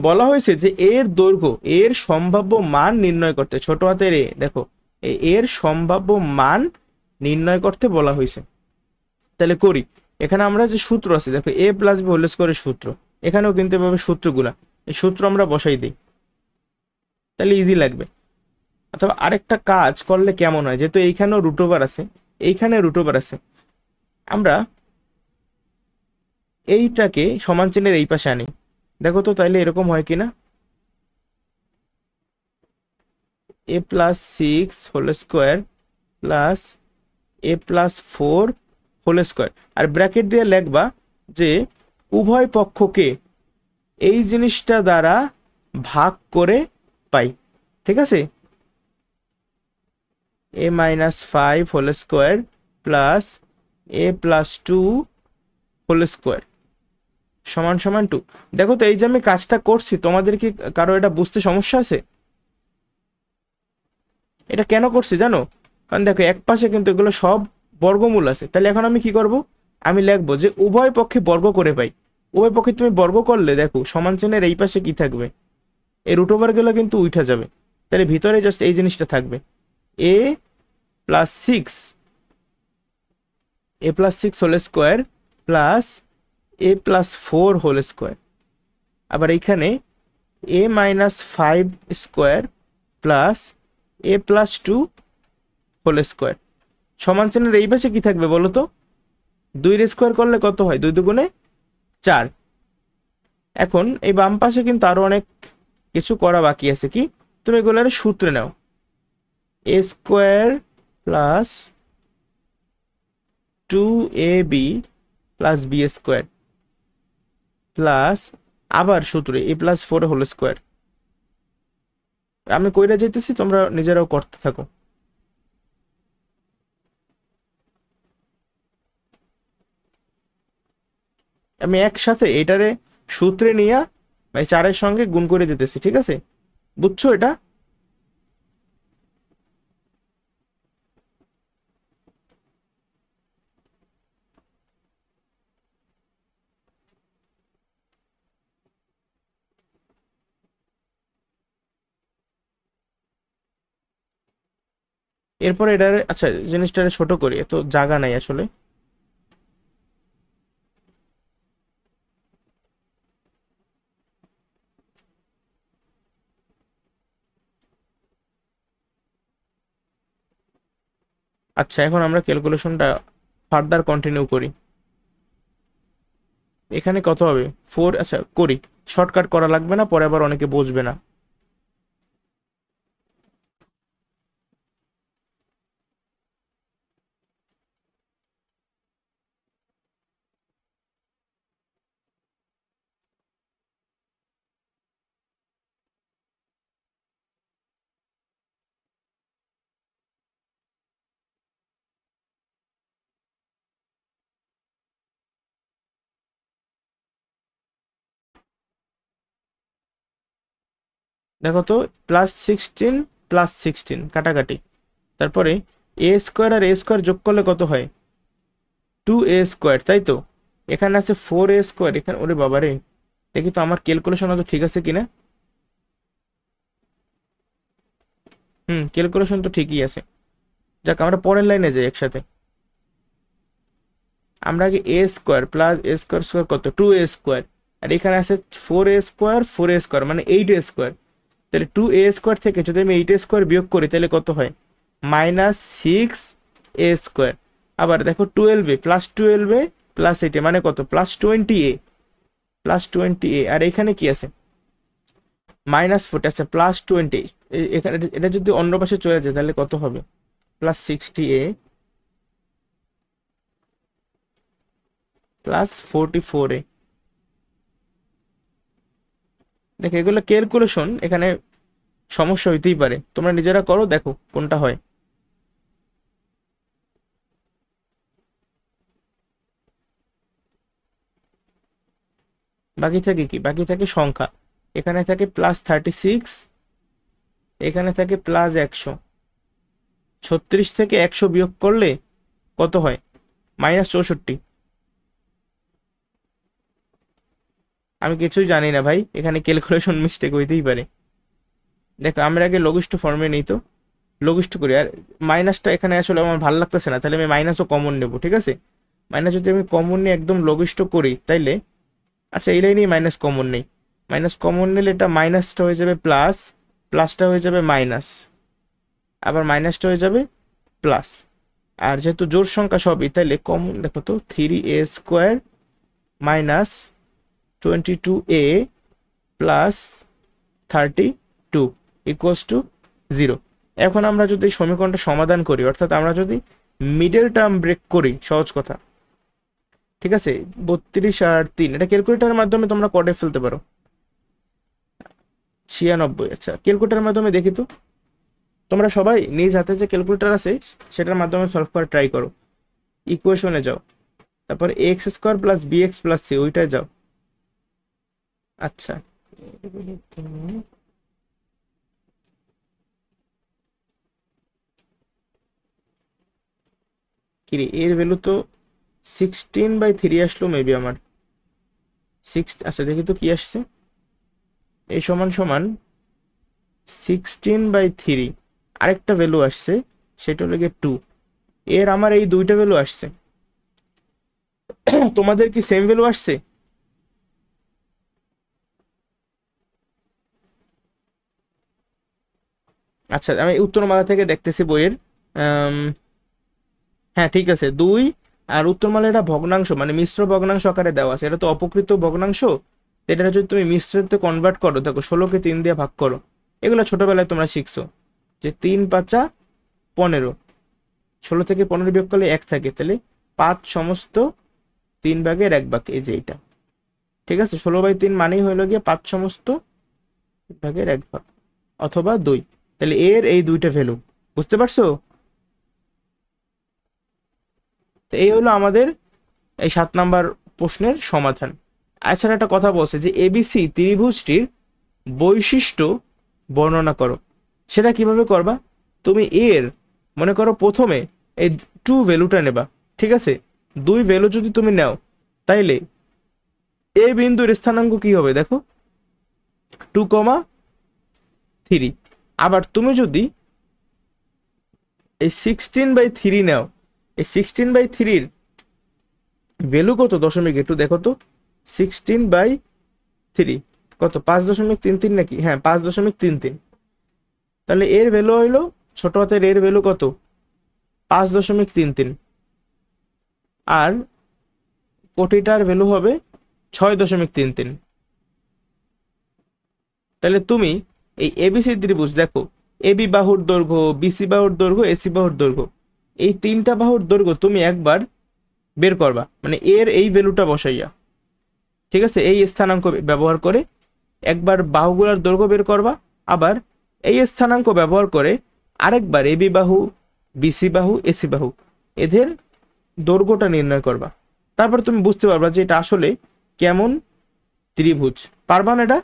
বলা হয়েছে যে এর দৈর্ঘ্য এর সম্ভাব্য মান নির্ণয় করতে, ছোট হাতের এ দেখো এর সম্ভাব্য মান নির্ণয় করতে বলা হয়েছে। তাহলে করি, এখানে আমরা যে সূত্র আছে দেখো, এ প্লাস বি হোল স্কোয়ারের সূত্র, এখানেও কিন্তু এভাবে সূত্রগুলা, এই সূত্র আমরা বসাই দিই, তাহলে ইজি লাগবে। অথবা আরেকটা কাজ করলে কেমন হয়, যেহেতু এইখানেও রুট ওভার আছে, এইখানে রুট ওভার আছে, আমরা এইটাকে সমান চিহ্নের এই পাশে আনি, দেখো তো তাইলে এরকম হয় কিনা, A plus six whole square plus A plus four whole square, আর ব্র্যাকেট দিয়ে লিখবা যে উভয় পক্ষকে এই জিনিসটা দ্বারা ভাগ করে পাই, ঠিক আছে, A minus five whole square plus A plus two whole square সমান সমান টু। দেখো তো এই যে আমি কাজটা করছি, তোমাদের কি কারো এটা বুঝতে সমস্যা আছে? এটা কেন করছি জানো? কারণ দেখো এক পাশে কিন্তু এগুলো সব বর্গমূল আছে, তাহলে এখন আমি কি করব, আমি লিখবো যে উভয় পক্ষে বর্গ করে পাই। উভয় পক্ষে তুমি বর্গ করলে দেখো সমান চিহ্নের এই পাশে কি থাকবে, এই রুট ওভার গুলো কিন্তু উঠা যাবে, তাহলে ভিতরে জাস্ট এই জিনিসটা থাকবে, A plus six, A plus six whole square plus A plus four whole square, আবার এইখানে A minus five square plus A plus two whole square সমান চিহ্নের এই পাশে কি থাকবে বলো তো, দুইয়ের স্কোয়ার করলে কত হয়, দুই দুগুণে চার। এখন এই বাম পাশে কিন্তু আরো অনেক কিছু করা বাকি আছে, কি তুমি এগুলার সূত্রে নাও, A square plus two A B plus B square plus আবার সূত্রে A plus four whole square. আমি কইরা যেতেছি, তোমরা নিজেরাও করতে থাকো। আমি একসাথে এটারে সূত্রে নিয়ে মানে চারের সঙ্গে গুণ করে দিতেছি, ঠিক আছে, বুঝছো এটা? এরপরে এটারে আচ্ছা জিনিসটারে ছোট করি, এত জায়গা নাই আসলে। আচ্ছা এখন আমরা ক্যালকুলেশনটা ফার্দার কন্টিনিউ করি। এখানে কত হবে, ফোর, আচ্ছা করি, শর্টকাট করা লাগবে না, পরে আবার অনেকে বুঝবে না। দেখো তো, প্লাস সিক্সটিন প্লাস সিক্সটিন কাটাকাটি, তারপরে এ স্কোয়ার আর এ স্কোয়ার যোগ করলে কত হয়, টু এ স্কোয়ার, তাই তো? এখানে আছে ফোর এ স্কোয়ার, এখানে ওরে বাবা রে, দেখি তো আমার ক্যালকুলেশন তো ঠিক আছে কিনা। ক্যালকুলেশন তো ঠিকই আছে। যাক আমরা পরের লাইনে যাই একসাথে। আমরা আগে এ স্কোয়ার প্লাস এ স্কোয়ার স্কোয়ার কত, টু এ স্কোয়ার, আর এখানে আছে ফোর এ স্কোয়ার মানে এইট এ স্কোয়ার, তাহলে টু এ স্কোয়ার থেকে যদি আমি এইট এ স্কোয়ার বিয়োগ করি তাহলে কত হয়, মাইনাস সিক্স এ স্কোয়ার। আবার দেখো টুয়েলভ এ প্লাস টুয়েলভ এ প্লাস এইটে মানে কত, প্লাস টোয়েন্টি এ, প্লাস টোয়েন্টি এ, আর এখানে কি আছে মাইনাস ফোরটি, আচ্ছা প্লাস টোয়েন্টি, এখানে এটা যদি অন্য পাশে চলে যায় তাহলে কত হবে, প্লাস সিক্সটি এ প্লাস ফোরটি ফোর এ। দেখো এগুলো ক্যালকুলেশন, এখানে সমস্যা হইতেই পারে, তোমরা নিজেরা করো দেখো কোনটা হয়। বাকি থাকে কি, বাকি থাকে সংখ্যা, এখানে থাকে প্লাস থার্টি সিক্স, এখানে থাকে প্লাস একশো, ছত্রিশ থেকে একশো বিয়োগ করলে কত হয়, মাইনাস চৌষট্টি। আমি কিছুই জানি না ভাই, এখানে ক্যালকুলেশন মিস্টেক হইতেই পারে। দেখো আমরা আগে লঘিষ্ঠ ফর্মে নিই তো, লঘিষ্ঠ করি, আর মাইনাসটা এখানে আসলে আমার ভালো লাগতেছে না, তাহলে আমি মাইনাসও কমন নেব, ঠিক আছে, মাইনাস যদি আমি কমন নিয়ে একদম লঘিষ্ঠ করি তাইলে, আচ্ছা এই লাইনেই মাইনাস কমন নেই, মাইনাস কমন নিলে এটা মাইনাসটা হয়ে যাবে প্লাস, প্লাসটা হয়ে যাবে মাইনাস, আবার মাইনাসটা হয়ে যাবে প্লাস। আর যেহেতু জোড় সংখ্যা সবই, তাইলে কমন দেখো তো, 3a² minus 22a plus 32 equals to 0। এখন আমরা যদি সমীকরণটা সমাধান করি, অর্থাৎ আমরা যদি মিডল টার্ম ব্রেক করি, সহজ কথা, ঠিক আছে, 32 আর 3, এটা ক্যালকুলেটারের মাধ্যমে তোমরা করে ফেলতে পারো, 96। আচ্ছা ক্যালকুলেটারের মাধ্যমে দেখি তো, তোমরা সবাই নিজ হাতে যে ক্যালকুলেটর আছে সেটার মাধ্যমে সলভ করে ট্রাই করো। ইকুয়েশনে যাও, তারপর ax² plus bx plus c, ওইটায় যাও। আচ্ছা কিরে, এর ভ্যালু তো 16/3 আসলো মেবি আমার, আচ্ছা দেখি তো কি আসছে, এই সমান সমান 16/3, আরেকটা ভ্যালু আসছে সেটা হলো গিয়ে 2। এর আমার এই দুইটা ভ্যালু আসছে, তোমাদের কি সেম ভ্যালু আসছে? আচ্ছা আমি উত্তরমালা থেকে দেখতেছি বইয়ের, হ্যাঁ ঠিক আছে, 2 আর উত্তরমালা এটা ভগ্নাংশ মানে মিশ্র ভগ্নাংশ আকারে দেওয়া আছে, এটা তো অপকৃত ভগ্নাংশ, তো এটা যদি তুমি মিশ্রতে কনভার্ট করো, দেখো 16কে 3 দিয়ে ভাগ করো, এগুলো ছোটবেলায় তোমরা শিখছো যে 3×5 = 15, 16 থেকে 15 বিয়োগ করলে 1 থাকে, তাহলে 5 সমস্ত 3/1 এই যে এইটা, ঠিক আছে, 16/3 মানেই হলো গিয়ে 5 সমস্ত 1/1 অথবা 2। তাহলে এর এই দুইটা ভ্যালু, বুঝতে পারছো? তো এই হলো আমাদের এই 7 নাম্বার প্রশ্নের সমাধান। এছাড়া একটা কথা বলছে যে এবিসি ত্রিভুজটির বৈশিষ্ট্য বর্ণনা করো, সেটা কিভাবে করবা? তুমি এর মনে করো প্রথমে এই 2 ভ্যালুটা নেবা, ঠিক আছে, 2 ভ্যালু যদি তুমি নাও তাইলে এ বিন্দুর স্থানাঙ্ক কি হবে দেখো, 2,3। আবার তুমি যদি এই 16/3 নাও, এই 16/3 ভ্যালু কত দশমিক, একটু দেখো তো, 16/3 কত, 5.33 নাকি, হ্যাঁ 5.33, তাহলে এর ভ্যালু হইলো, ছোট হাতের এর ভ্যালু কত, 5.33, আর কোটিটার ভ্যালু হবে 6.33। তাহলে তুমি এই এবিসি ত্রিভুজ দেখো, এবি বাহুর দৈর্ঘ্য, বিসি বাহুর দৈর্ঘ্য, এসি বাহুর দৈর্ঘ্য, এই 3টা বাহুর দৈর্ঘ্য তুমি একবার বের করবা, মানে এর এই ভ্যালুটা বসাইয়া, ঠিক আছে, এই স্থানাঙ্ক ব্যবহার করে একবার বাহুগুলোর দৈর্ঘ্য বের করবা, আবার এই স্থানাঙ্ক ব্যবহার করে আরেকবার এবি বাহু, বিসি বাহু, এসি বাহু, এদের দৈর্ঘ্যটা নির্ণয় করবা। তারপর তুমি বুঝতে পারবা যে এটা আসলে কেমন ত্রিভুজ। পারবা না এটা?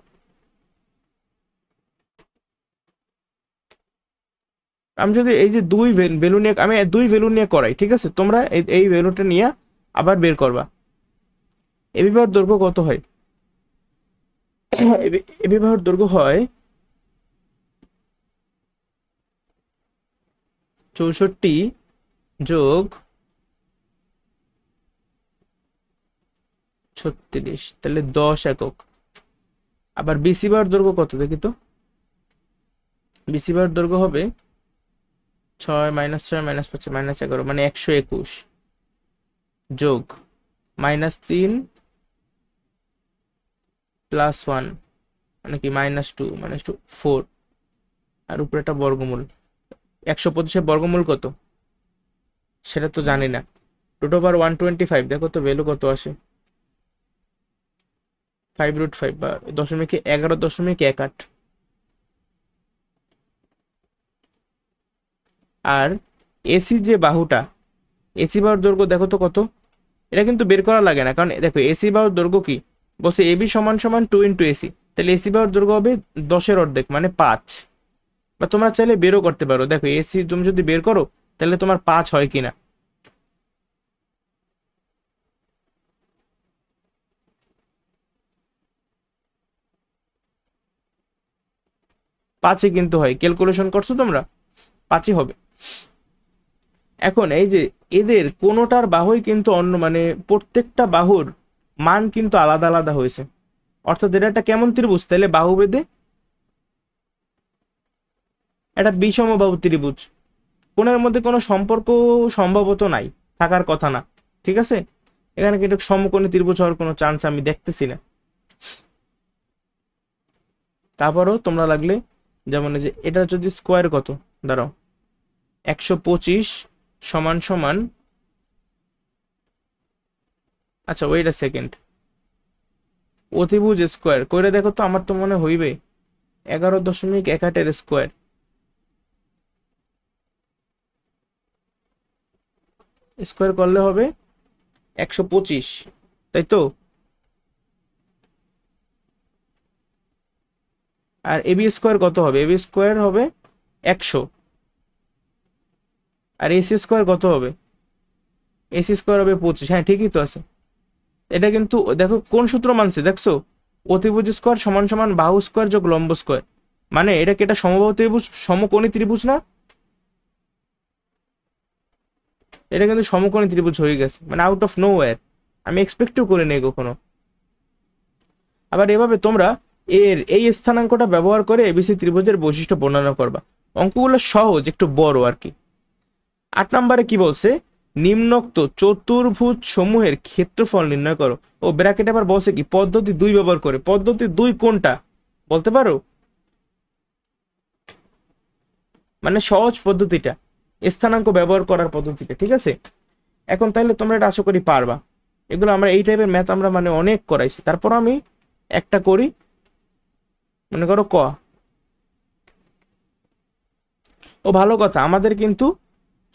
আমি যদি এই যে 2 ভ্যালু নিয়ে, আমি 2 ভ্যালু নিয়ে করাই, ঠিক আছে, তোমরা এই ভ্যালুটা নিয়ে আবার বের করবা। এবি বাহুর দৈর্ঘ্য কত হয়? এবি বাহুর দৈর্ঘ্য হয় 64 যোগ 36, তাহলে 10 একক। আবার বিসি বাহুর দৈর্ঘ্য কত দেখি তো, বিসি বাহুর দৈর্ঘ্য হবে 6 -6 -5 -11, মানে 121 যোগ -3 + 1 মানে কি -2 -2 4, আর উপরে একটা বর্গমূল। 125-এর বর্গমূল কত সেটা তো জানি না, √125, দেখো তো ভ্যালু কত আসে, 5√5 বা 11.18। আর এসি যে বাহুটা, এসি বাহুর দৈর্ঘ্য দেখো তো কত, এটা কিন্তু বের করা লাগে না, কারণ দেখো এসি বাহুর দৈর্ঘ্য কি বলছে, এবি সমান সমান 2 × এসি, তাহলে এসি বাহুর দৈর্ঘ্য হবে 10-এর অর্ধেক মানে 5। বা তোমরা চাইলে বেরও করতে পারো, দেখো এসি তুমি যদি বের করো তাহলে তোমার 5 হয় কিনা। 5-ই কিন্তু হয়, ক্যালকুলেশন করছো তোমরা, 5-ই হবে। এখন এই যে এদের কোনোটার বাহুই কিন্তু অন্য মানে প্রত্যেকটা বাহুর মান কিন্তু আলাদা আলাদা হয়েছে, অর্থাৎ এটা একটা কেমন ত্রিভুজ তাহলে বাহু বেদে একটা বিষমবাহু ত্রিভুজ, কোণের মধ্যে কোনো সম্পর্ক সম্ভবত নাই, থাকার কথা না। ঠিক আছে, এখানে কিন্তু সমকোণী ত্রিভুজ হওয়ার কোনো চান্স আমি দেখতেছি না। তারপরও তোমরা লাগলে যেমন এই যে এটা যদি স্কোয়ার কত, দাঁড়াও, 125 সমান সমান, আচ্ছা ওয়েট আ সেকেন্ড, অতিভুজ স্কোয়ার করে দেখো তো, আমার তো মনে হইবে 11.18 স্কোয়ার, স্কোয়ার করলে হবে 125, তাই তো? আর এবি স্কোয়ার কত হবে? এবি স্কোয়ার হবে 100, আর এসি স্কোয়ার কত হবে? এসি স্কোয়ার হবে 25। হ্যাঁ ঠিকই তো আছে। এটা কিন্তু দেখো কোন সূত্র মানছে দেখছো, অতিভুজ স্কোয়ার সমান সমান বাহু স্কোয়ার যোগ লম্ব স্কোয়ার, মানে এটা কি এটা সমবাহু ত্রিভুজ, সমকোণী ত্রিভুজ না? এটা কিন্তু সমকোণী ত্রিভুজ হয়ে গেছে, মানে আউট অফ নো ওয়্যার, আমি এক্সপেক্টও করি নাই কখনো। আবার এভাবে তোমরা এর এই স্থানাঙ্কটা ব্যবহার করে এবিসি ত্রিভুজের বৈশিষ্ট্য বর্ণনা করবা। অঙ্কগুলো সহজ, একটু বড় আর কি। 8 নম্বরে কি বলছে, নিম্নোক্ত চতুর্ভুজ সমূহের ক্ষেত্রফল নির্ণয় করো। ও ব্র্যাকেট আবার বলছে কি পদ্ধতি 2 ব্যবহার করে, পদ্ধতি 2 কোনটা বলতে পারো? মানে সহজ পদ্ধতিটা, স্থানাঙ্ক ব্যবহার করার পদ্ধতিটা, ঠিক আছে? এখন তাহলে তোমরা এটা আশা করি পারবা। এগুলো আমরা এই টাইপের ম্যাথ আমরা মানে অনেক করাইছি, তারপর আমি একটা করি, মনে করো ক। ও ভালো কথা, আমাদের কিন্তু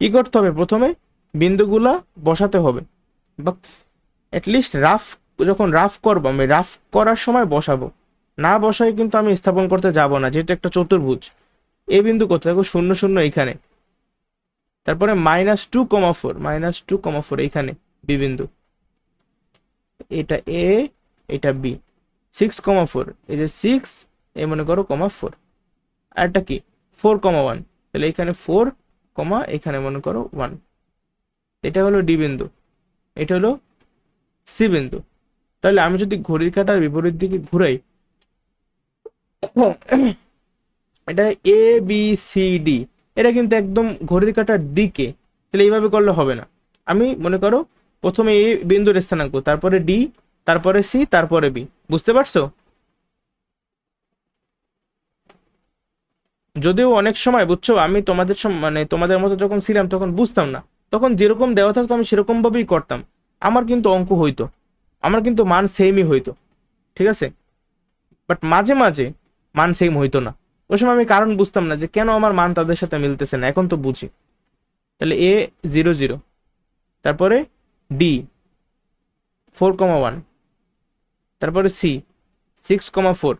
কি করতে হবে, প্রথমে বিন্দুগুলা বসাতে হবে, বা অ্যাটলিস্ট রাফ, যখন রাফ করবো আমি রাফ করার সময় বসাবো, না বসাই কিন্তু আমি স্থাপন করতে যাব না, যেহেতু একটা চতুর্ভুজ। এ বিন্দু কোথায় দেখো, 0 0 এইখানে, তারপরে -2,4, -2,4 এইখানে বি বিন্দু, এটা এ, এটা বি, 6,4, এই যে 6, এই মনে করো 4, আর এটা কি 4,1, তাহলে এখানে 4, এখানে মনে করো 1, এটা হলো ডি বিন্দু, এটা হলো সি বিন্দু। তাহলে আমি যদি ঘড়ির কাঁটার বিপরীত দিকে ঘুরাই, এটা এ বি সি ডি, এটা কিন্তু একদম ঘড়ির কাঁটার দিকে, তাহলে এইভাবে করলে হবে না। আমি মনে করো প্রথমে এ বিন্দুর স্থানাঙ্ক, তারপরে ডি, তারপরে সি, তারপরে বি, বুঝতে পারছো? যদিও অনেক সময় বুঝছো আমি তোমাদের মানে তোমাদের মতো যখন ছিলাম তখন বুঝতাম না, তখন যেরকম দেওয়া থাকতো আমি সেরকম ভাবেই করতাম, আমার কিন্তু অঙ্ক হইতো, আমার কিন্তু মান সেমই হইতো, ঠিক আছে? বাট মাঝে মাঝে মান সেম হইতো না, ওই সময় আমি কারণ বুঝতাম না যে কেন আমার মান তাদের সাথে মিলতেছে না, এখন তো বুঝি। তাহলে এ 0 0, তারপরে ডি 4,1, তারপরে সি 6,4,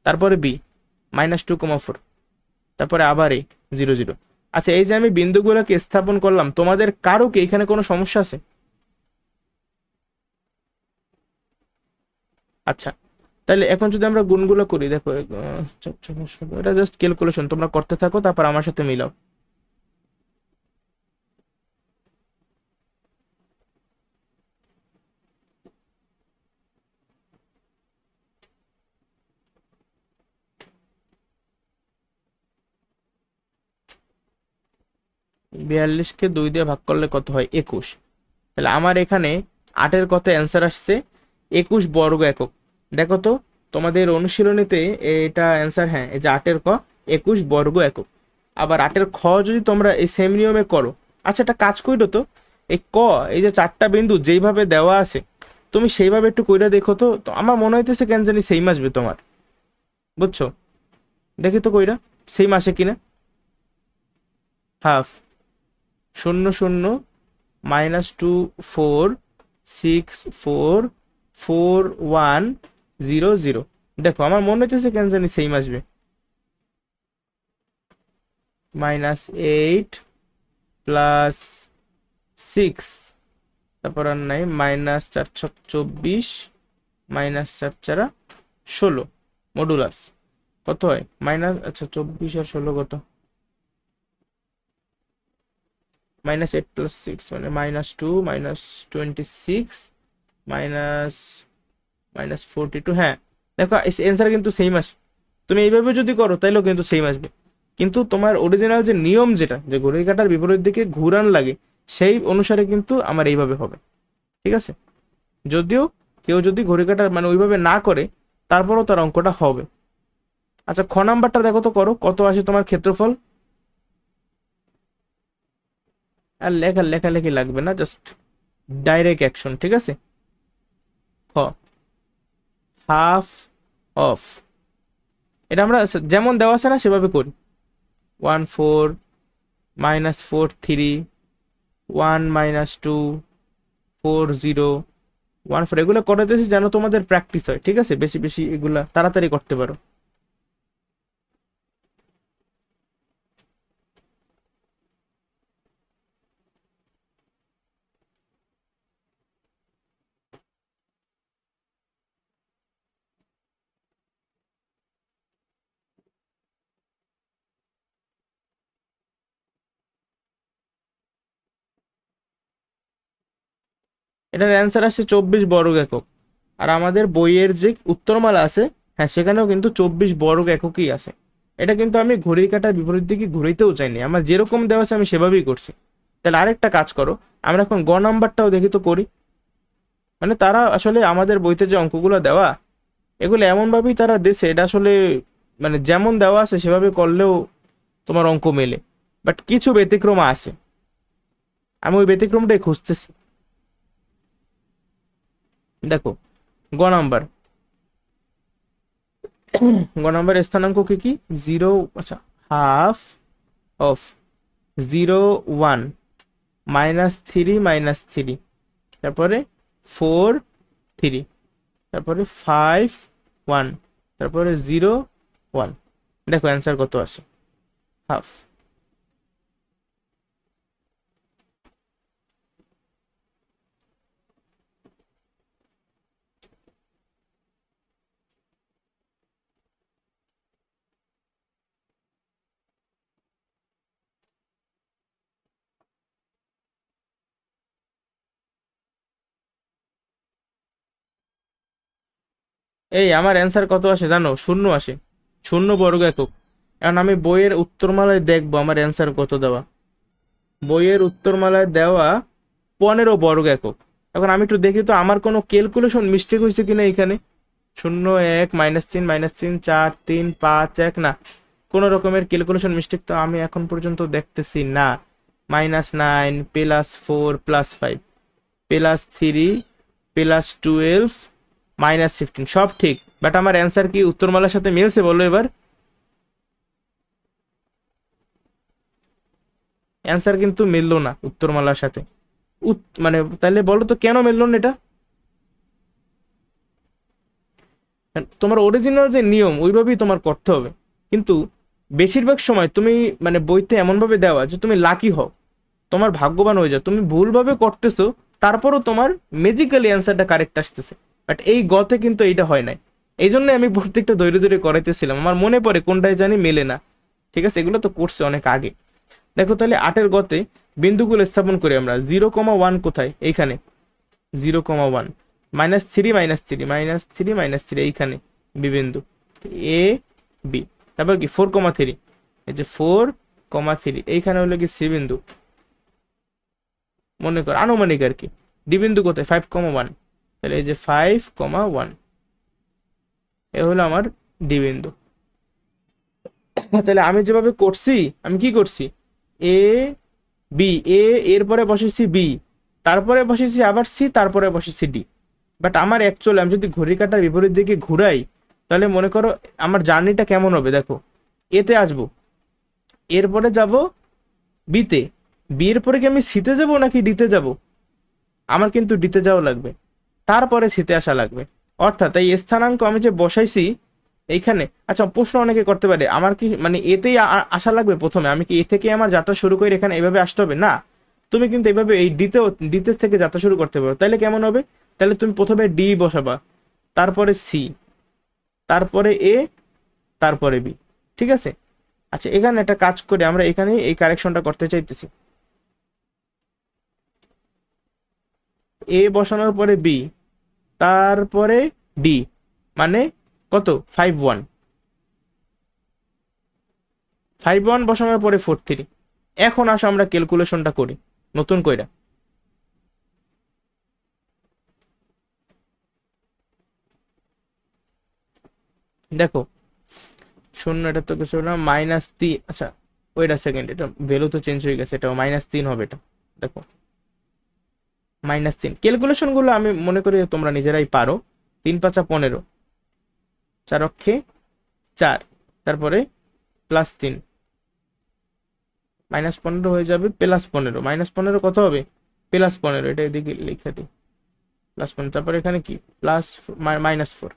তারপরে বি -2,4, তারপরে আবার এই 0 0। আচ্ছা এই যে আমি বিন্দুগুলোকে স্থাপন করলাম, তোমাদের কারো কি এখানে কোনো সমস্যা আছে? আচ্ছা, তাহলে এখন যদি আমরা গুণগুলো করি, দেখো এটা জাস্ট ক্যালকুলেশন, তোমরা করতে থাকো তারপর আমার সাথে মিলাও। বিয়াল্লিশকে 2 দিয়ে ভাগ করলে কত হয়? 21। তাহলে আমার এখানে 8-এর কত অ্যান্সার আসছে? 21 বর্গ একক। দেখো তো তোমাদের অনুশীলনীতে এটা অ্যান্সার, হ্যাঁ এই যে 8-এর ক 21 বর্গ একক। আবার 8-এর খ যদি তোমরা এই সেম নিয়মে করো, আচ্ছা একটা কাজ করো তো, এই ক, এই যে 4টা বিন্দু যেইভাবে দেওয়া আছে তুমি সেইভাবে একটু কইরা দেখো তো, তো আমার মনে হইতেছে কেন জানি সেম আসবে তোমার, বুঝছো? দেখি তো কইরা সেম আসে কিনা। হাফ 0 0 -2 4 6 4 4 1 0 0, দেখো আমার মনে হইতেছে কেন জানি সেম আসবে। -8 +6, তারপর আর নাই, -4 × 24, -4 × 16, মডুলাস কত হয় মাইনাস, আচ্ছা 24 আর 16 কত? -8 + 6 মানে -2 -26 মাইনাস -42। হ্যাঁ, দেখো অ্যান্সার কিন্তু সেম আসে। তুমি এইভাবে যদি করো তাইলেও কিন্তু সেম আসবে, কিন্তু তোমার অরিজিনাল যে নিয়ম, যেটা যে ঘড়ির কাঁটার বিপরীত দিকে ঘুরান লাগে, সেই অনুসারে কিন্তু আমার এইভাবে হবে। ঠিক আছে, যদিও কেউ যদি ঘড়ি কাঁটার মানে ওইভাবে না করে তারপরও তার অঙ্কটা হবে। আচ্ছা, খ নাম্বারটা দেখো তো, করো কত আসে তোমার ক্ষেত্রফল। আর লেখালেখি লাগবে না, জাস্ট ডাইরেক্ট অ্যাকশন। ঠিক আছে, খ হাফ অফ, এটা আমরা যেমন দেওয়া আছে না সেভাবে করি। 1 4 -4 3 1 -2 4 0 1 4, এগুলো করাতেছি যেন তোমাদের প্র্যাকটিস হয়। ঠিক আছে, বেশি বেশি এগুলা তাড়াতাড়ি করতে পারো। এটার অ্যান্সার আসছে 24 বর্গ একক। আর আমাদের বইয়ের যে উত্তরমালা আছে, হ্যাঁ সেখানেও কিন্তু 24 বর্গ এককই আছে। এটা কিন্তু আমি ঘড়ির কাঁটার বিপরীত দিকে ঘুরাইতেও চাইনি, আমার যেরকম দেওয়া আছে আমি সেভাবেই করছি। তাহলে আরেকটা কাজ করো, আমরা এখন গ নাম্বারটাও দেখি তো করি। মানে তারা আসলে আমাদের বইতে যে অঙ্কগুলো দেওয়া, এগুলো এমনভাবেই তারা দেশে, এটা আসলে মানে যেমন দেওয়া আছে সেভাবে করলেও তোমার অঙ্ক মেলে। বাট কিছু ব্যতিক্রম আছে, আমি ওই ব্যতিক্রমটাই খুঁজতেছি। দেখো, গ নাম্বার, গ নাম্বার স্থানাঙ্ক কি কি? জিরো, আচ্ছা, হাফ অফ 0 1 -3 তারপরে 4 3, তারপরে 5 1, তারপরে 0 1। দেখো অ্যান্সার কত আসে, হাফ। এই আমার অ্যান্সার কত আসে জানো? শূন্য আসে, 0 বর্গ একক। এখন আমি বইয়ের উত্তরমালায় দেখবো আমার অ্যান্সার কত দেওয়া। বইয়ের উত্তরমালায় দেওয়া 15 বর্গ একক। এখন আমি একটু দেখি তো আমার কোনো ক্যালকুলেশন মিস্টেক হয়েছে কিনা এখানে। 0 1 -3 -3 4 3 5 1, না, কোনো রকমের ক্যালকুলেশন মিস্টেক তো আমি এখন পর্যন্ত দেখতেছি না। -9 +4 +5 +3 +12 -15 সব ঠিক, বাট আমার অ্যান্সার কি উত্তরমালার সাথে মিলছে বলো এবার? অ্যান্সার কিন্তু মিললো না উত্তরমালার সাথে। মানে তাহলে বলো তো কেন মিললো না এটা? তোমার অরিজিনাল যে নিয়ম ওইভাবেই তোমার করতে হবে, কিন্তু বেশিরভাগ সময় তুমি মানে বইতে এমনভাবে দেওয়া যে তুমি লাকি হও, তোমার ভাগ্যবান হয়ে যাও, তুমি ভুলভাবে করতেছো, তারপরও তোমার ম্যাজিক্যালি অ্যান্সারটা কারেক্ট আসতেছে। বাট এই গতে কিন্তু এইটা হয় নাই। এই জন্য আমি প্রত্যেকটা ধৈর্য ধরে করাইতেছিলাম, আমার মনে পড়ে কোনটায় জানি মেলে না। ঠিক আছে, এগুলো তো করছে অনেক আগে। দেখো তাহলে 8-এর গতে বিন্দুগুলো স্থাপন করি আমরা। 0 1 কোথায়? এইখানে 0 1 -3 -3 -3 -3 এইখানে বি বিন্দু, এ বি। তারপর কি 4 3, এই যে 4 3 এইখানে হলো কি সি বিন্দু, মনে কর আনুমানিক আর কি। ডি বিন্দু কোথায়? 5 1, তাহলে এই যে 5 1, এ হলো আমার ডি বিন্দু। তাহলে আমি যেভাবে করছি, আমি কি করছি, এ বি, এর পরে বসেছি বি, তারপরে বসেছি আবার সি, তারপরে বসেছি ডি। বাট আমার অ্যাকচুয়ালি আমি যদি ঘড়ির কাঁটার বিপরীত দিকে ঘুরাই, তাহলে মনে করো আমার জার্নিটা কেমন হবে দেখো। এতে আসবো, এরপরে যাব বিতে, বি এর পরে কি আমি সিতে যাব নাকি ডিতে যাব? আমার কিন্তু ডিতে যাওয়া লাগবে, তারপরে সিতে আসা লাগবে। অর্থাৎ এই স্থানাঙ্ক আমি যে বসাইছি এইখানে। আচ্ছা, প্রশ্ন অনেকে করতে পারে, আমার কি মানে এতেই আসা লাগবে প্রথমে? আমি কি এ থেকে আমার যাত্রা শুরু করে এখানে এভাবে আসতে হবে? না, তুমি কিন্তু এভাবে এই ডিতে থেকে যাত্রা শুরু করতে পারো। তাহলে কেমন হবে? তাহলে তুমি প্রথমে ডি বসাবা, তারপরে সি, তারপরে এ, তারপরে বি। ঠিক আছে। আচ্ছা, এখানে একটা কাজ করে আমরা এখানে এই কারেকশনটা করতে চাইতেছি। এ বসানোর পরে বি, তারপরে ডি, মানে কত 5 1, 5 1 বসানোর পরে 4 3। এখন আসো আমরা ক্যালকুলেশনটা করি নতুন কইরা। দেখো শূন্য, এটা তো কিছু না, -3, আচ্ছা ওইটা সেকেন্ড, এটা ভ্যালু তো চেঞ্জ হয়ে গেছে, এটা -3 হবে এটা। দেখো -3, ক্যালকুলেশন গুলো আমি মনে করি তোমরা নিজেরাই পারো। 3 5 15, 4 অক্ষে 4, তারপরে +3, -15 হয়ে যাবে +15, -15 কত হবে +15, এটা এদিকে লিখে দিই +15, তারপরে এখানে কি প্লাস -4।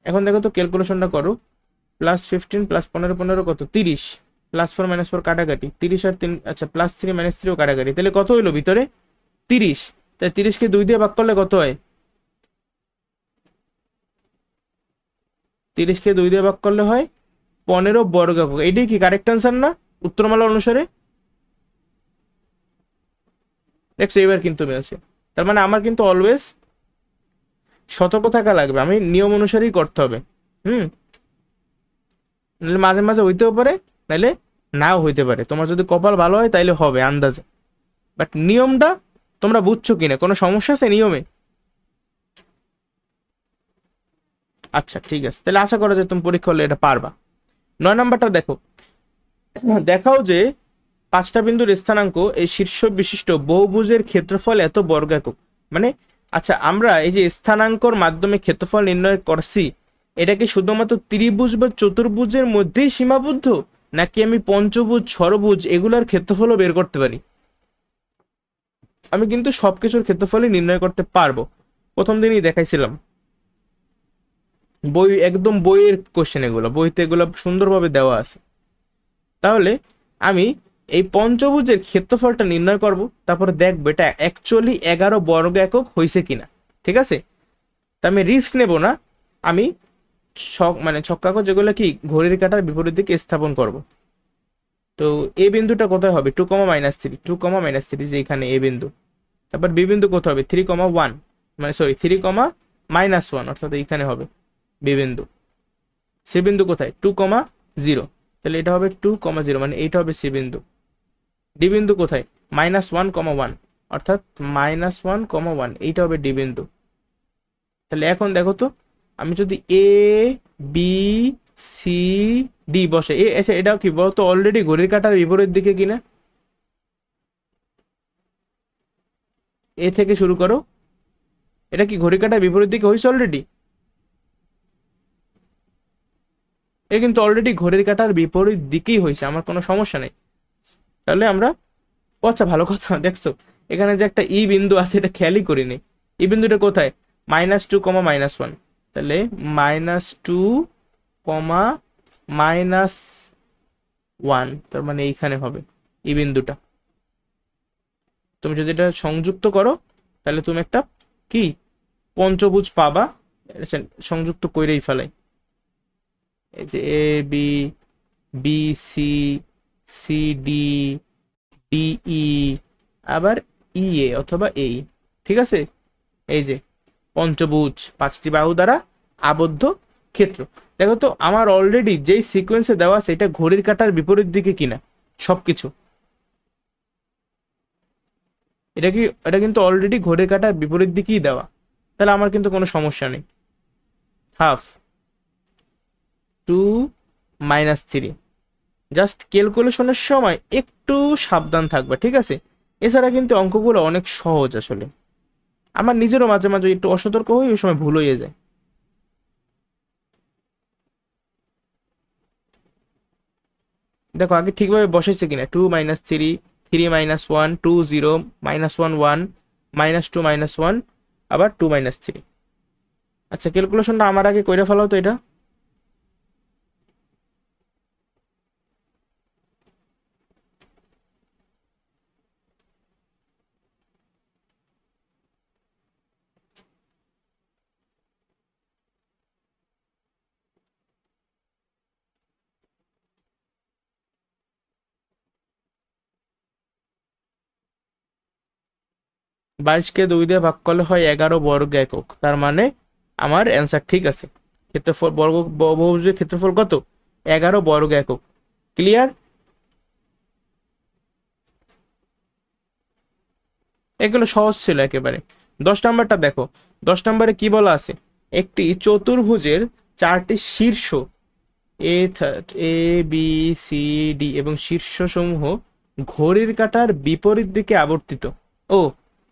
এখন দেখো তো ক্যালকুলেশনটা করো, +15 +15 15 কত 30, +4 -4 কাটাকাটি, 30 আর 3, আচ্ছা +3 -3 ও কাটাকাটি, তাহলে কত হইলো ভিতরে 30। তাই 30 কে 2 দিয়ে ভাগ করলে কত হয়, 30 কে 2 দিয়ে ভাগ করলে হয় 15 বর্গ একক। এটাই কি কারেক্ট আনসার না উত্তরমালা অনুসারে? দেখছো এবার কিন্তু মিলছে। তার মানে আমার কিন্তু অলওয়েজ সতর্ক থাকা লাগবে, আমি নিয়ম অনুসারেই করতে হবে। হুম, নাহলে মাঝে মাঝে হইতেও পারে, নাহলে নাও হইতে পারে। তোমার যদি কপাল ভালো হয় তাইলে হবে আন্দাজে, বাট নিয়মটা তোমরা বুঝছো কিনা, কোনো সমস্যা আছে নিয়মে? আচ্ছা ঠিক আছে, তাহলে আশা করা যায় তুমি পরীক্ষা হলে এটা পারবা। 9 নাম্বারটা দেখো, দেখাও যে 5টা বিন্দুর স্থানাঙ্ক এই শীর্ষ বিশিষ্ট বহুভুজের ক্ষেত্রফল এত বর্গ একক। মানে আচ্ছা, আমরা এই যে স্থানাঙ্কর মাধ্যমে ক্ষেত্রফল নির্ণয় করছি, এটা কি শুধুমাত্র ত্রিভুজ বা চতুর্ভুজের মধ্যেই সীমাবদ্ধ, নাকি আমি পঞ্চভুজ ষড়ভুজ এগুলার ক্ষেত্রফলও বের করতে পারি? আমি কিন্তু সবকিছুর ক্ষেত্রফলই নির্ণয় করতে পারবো। প্রথম দিনই দেখাইছিলাম, বই একদম বইয়ের কোশ্চেন, এগুলো বইতে এগুলো সুন্দরভাবে দেওয়া আছে। তাহলে আমি এই পঞ্চভুজের ক্ষেত্রফলটা নির্ণয় করব, তারপরে দেখবো এটা অ্যাকচুয়ালি 11 বর্গ একক হয়েছে কিনা। ঠিক আছে, তা আমি রিস্ক নেব না, আমি মানে ছক্কাকো যেগুলো কি ঘড়ির কাঁটার বিপরীত দিকে স্থাপন করব। তো এ বিন্দুটা কোথায় হবে 2, -3, যে এখানে এ বিন্দু। তারপর বি বিন্দু কোথায় হবে 3, 1, মানে সরি 3, -1, অর্থাৎ এইখানে হবে বি বিন্দু। সি বিন্দু কোথায় 2, 0, তাহলে এটা হবে 2, 0, মানে এইটা হবে সি বিন্দু। ডি বিন্দু কোথায় -1, 1, অর্থাৎ -1, 1, এইটা হবে ডি বিন্দু। তাহলে এখন দেখো তো, আমি যদি এ বি সি ডি বসে আচ্ছা এটাও কি বলতো অলরেডি ঘড়ির কাঁটার বিপরীত দিকে কিনা, এ থেকে শুরু করো, এটা কি ঘড়ির কাঁটার বিপরীত দিকে হয়েছে অলরেডি? এটা কিন্তু অলরেডি ঘড়ির কাঁটার বিপরীত দিকেই হয়েছে, আমার কোনো সমস্যা নেই। তাহলে আমরা, ও আচ্ছা ভালো কথা দেখছো, এখানে যে একটা ই বিন্দু আছে এটা খেয়ালই করিনি। ই বিন্দুটা কোথায় -2, -1, তাহলে -2, -1, তার মানে এইখানে হবে ই বিন্দুটা। তুমি যদি এটা সংযুক্ত করো তাহলে তুমি একটা কি পঞ্চভুজ পাবা। এটা সংযুক্ত কইরেই ফেলাই, এই যে A B, B C, C D, D, আবার এ অথবা এই, ঠিক আছে। এই যে পঞ্চভুজ 5টি বাহু দ্বারা আবদ্ধ ক্ষেত্র। দেখো তো আমার অলরেডি যেই সিকোয়েন্সে দেওয়া সেটা ঘড়ির কাঁটার বিপরীত দিকে কিনা সবকিছু। এটা কি, এটা কিন্তু অলরেডি ঘড়ির কাঁটার বিপরীত দিকেই দেওয়া, তাহলে আমার কিন্তু কোনো সমস্যা নেই। হাফ 2, -3, জাস্ট ক্যালকুলেশনের সময় একটু সাবধান থাকবে, ঠিক আছে? এছাড়া কিন্তু অঙ্কগুলো অনেক সহজ আসলে। আমার নিজেরও মাঝে মাঝে একটু অসতর্ক হই, ওই সময় ভুল হয়ে যায়। দেখো আগে ঠিকভাবে বসেছে কিনা, 2, -3, 3, -1, 2, 0, -1, 1, -2, -1, আবার 2, -3। আচ্ছা ক্যালকুলেশনটা আমার আগে কইরা ফেলাও তো এটা। 22কে 2 দিয়ে ভাগ করলে হয় 11 বর্গ একক, তার মানে আমার অ্যান্সার ঠিক আছে। ক্ষেত্রফল বহুভুজের ক্ষেত্রফল কত? 11 বর্গ একক। ক্লিয়ার? এগুলো সহজ ছিল একেবারে। 10 নাম্বারটা দেখো। 10 নাম্বারে কি বলা আছে? একটি চতুর্ভুজের 4টি শীর্ষ এ এ বি সি ডি এবং শীর্ষসমূহ ঘড়ির কাঁটার বিপরীত দিকে আবর্তিত। ও,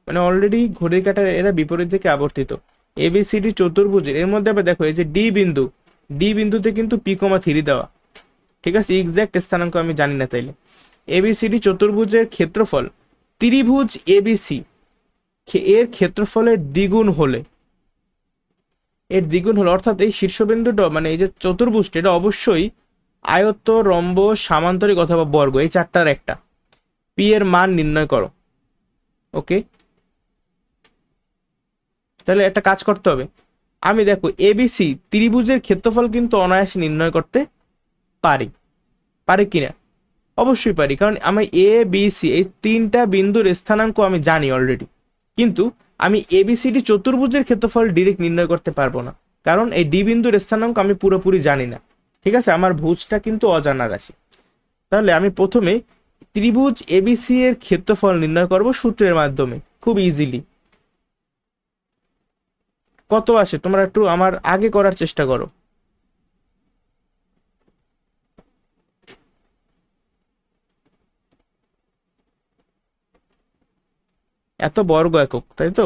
মানে অলরেডি ঘড়ির কাঁটার এরা বিপরীত দিকে আবর্তিত। এবিসিডি চতুর্ভুজের এর মধ্যে আবার দেখো এই যে ডি বিন্দু, ডি বিন্দুতে কিন্তু P,3 দেওয়া। ঠিক আছে, এক্সাক্ট স্থানাঙ্ক আমি জানি না তাইলে। এবিসিডি চতুর্ভুজের ক্ষেত্রফল ত্রিভুজ এবিসি এর ক্ষেত্রফলের দ্বিগুণ হলে, এর দ্বিগুণ হলো অর্থাৎ এই শীর্ষবিন্দুটা মানে এই যে চতুর্ভুজটা এটা অবশ্যই আয়ত্ত, রম্ব, সামান্তরিক অথবা বর্গ, এই চারটার একটা। পি এর মান নির্ণয় করো। ওকে, তাহলে একটা কাজ করতে হবে। আমি দেখো এবিসি ত্রিভুজের ক্ষেত্রফল কিন্তু অনায়াসে নির্ণয় করতে পারি, পারি কিনা? অবশ্যই পারি, কারণ আমি এ বি সি এই তিনটা বিন্দুর স্থানাঙ্ক আমি জানি অলরেডি। কিন্তু আমি এবিসিডি চতুর্ভুজের ক্ষেত্রফল ডিরেক্ট নির্ণয় করতে পারবো না, কারণ এই ডি বিন্দুর স্থানাঙ্ক আমি পুরোপুরি জানি না। ঠিক আছে, আমার ভুজটা কিন্তু অজানা রাশি। তাহলে আমি প্রথমে ত্রিভুজ এবিসি এর ক্ষেত্রফল নির্ণয় করব সূত্রের মাধ্যমে, খুব ইজিলি। কত আসে তোমরা একটু আমার আগে করার চেষ্টা করো। এত বর্গ একক, তাই তো?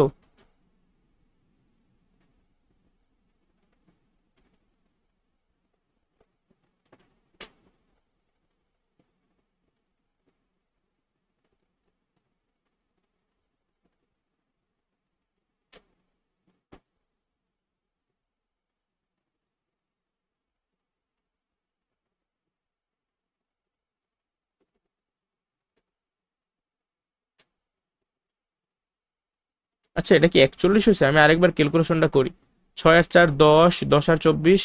আচ্ছা, এটা কি 41 হয়েছে? আমি আরেকবার ক্যালকুলেশনটা করি। 6 আর 4 10, 10 আর 24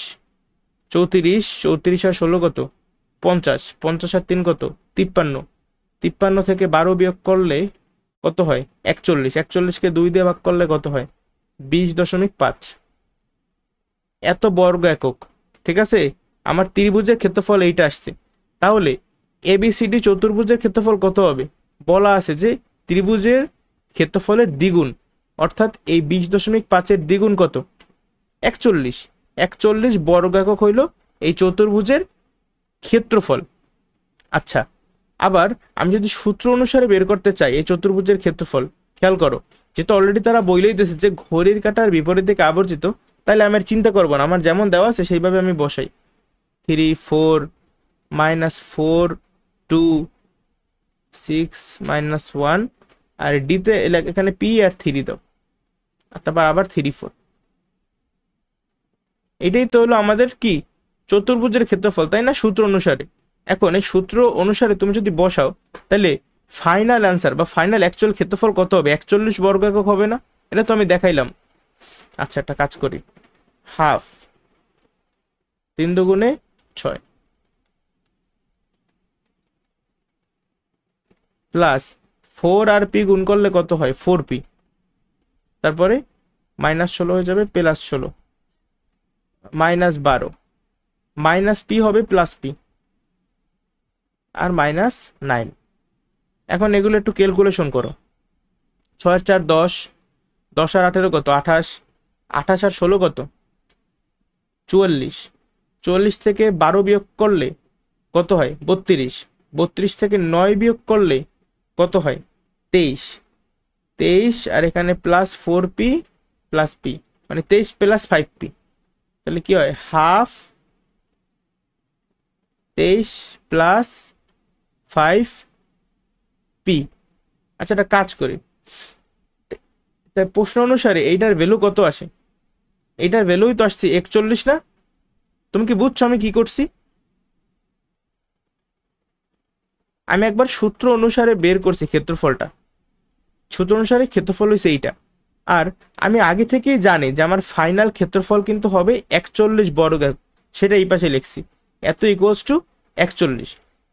34, 34 আর 16 কত? 50, 50 আর 3 কত? 53, 53 থেকে 12 বিয়োগ করলে কত হয়? 41, 41কে 2 দিয়ে ভাগ করলে কত হয়? 20.5। এত বর্গ একক। ঠিক আছে, আমার ত্রিভুজের ক্ষেত্রফল এইটা আসছে। তাহলে এবিসিডি চতুর্ভুজের ক্ষেত্রফল কত হবে? বলা আছে যে ত্রিভুজের ক্ষেত্রফলের দ্বিগুণ, অর্থাৎ এই 20.5-এর দ্বিগুণ কত? 41। 41 বর্গ একক হইল এই চতুর্ভুজের ক্ষেত্রফল। আচ্ছা, আবার আমি যদি সূত্র অনুসারে বের করতে চাই এই চতুর্ভুজের ক্ষেত্রফল, খেয়াল করো, যেটা অলরেডি তারা বইলেই দিয়েছে যে ঘড়ির কাঁটার বিপরীত দিকে আবর্তিত, তাহলে আমি আর চিন্তা করবো না, আমার যেমন দেওয়া আছে সেইভাবে আমি বসাই। 3 4 -4 2 6 -1, আর ডিতে এখানে পি আর 3 দাও, আর তারপর আবার 3 4। এটাই তো হলো আমাদের কি চতুর্ভুজের ক্ষেত্রফল, তাই না, সূত্র অনুসারে। এখন এই সূত্র অনুসারে তুমি যদি বসাও, তাহলে ফাইনাল অ্যান্সার বা ফাইনাল অ্যাকচুয়াল ক্ষেত্রফল কত হবে? 41 বর্গ একক হবে না? এটা তো আমি দেখাইলাম। আচ্ছা, একটা কাজ করি, হাফ 3 দুগুণে 6 প্লাস 4 আর পি গুণ করলে কত হয়? 4p, তারপরে -16 হয়ে যাবে, +16 -12 মাইনাস পি হবে প্লাস পি আর -9। এখন এগুলো একটু ক্যালকুলেশন করো। 6 আর 4 10, 10 আর 18 কত? 28, 28 আর 16 কত? 44, 44 থেকে 12 বিয়োগ করলে কত হয়? 32, 32 থেকে 9 বিয়োগ করলে কত হয়? 23, 23 আর এখানে +4p প্লাস পি, মানে 23 প্লাস 5p, তাহলে কি হয়? Half 23 plus 5p। আচ্ছা, একটা কাজ করি, তাই প্রশ্ন অনুসারে এইটার ভ্যালু কত আসে? এইটার ভ্যালুই তো আসছে 41 না? তুমি কি বুঝছো আমি কি করছি? আমি একবার সূত্র অনুসারে বের করছি ক্ষেত্রফলটা, সূত্র অনুসারে ক্ষেত্রফল হয়েছে এইটা। আর আমি আগে থেকেই জানি যে আমার ফাইনাল ক্ষেত্রফল কিন্তু হবে 41 বর্গ একক, সেটা এই পাশে লিখছি, এত ইকুয়ালস টু 41।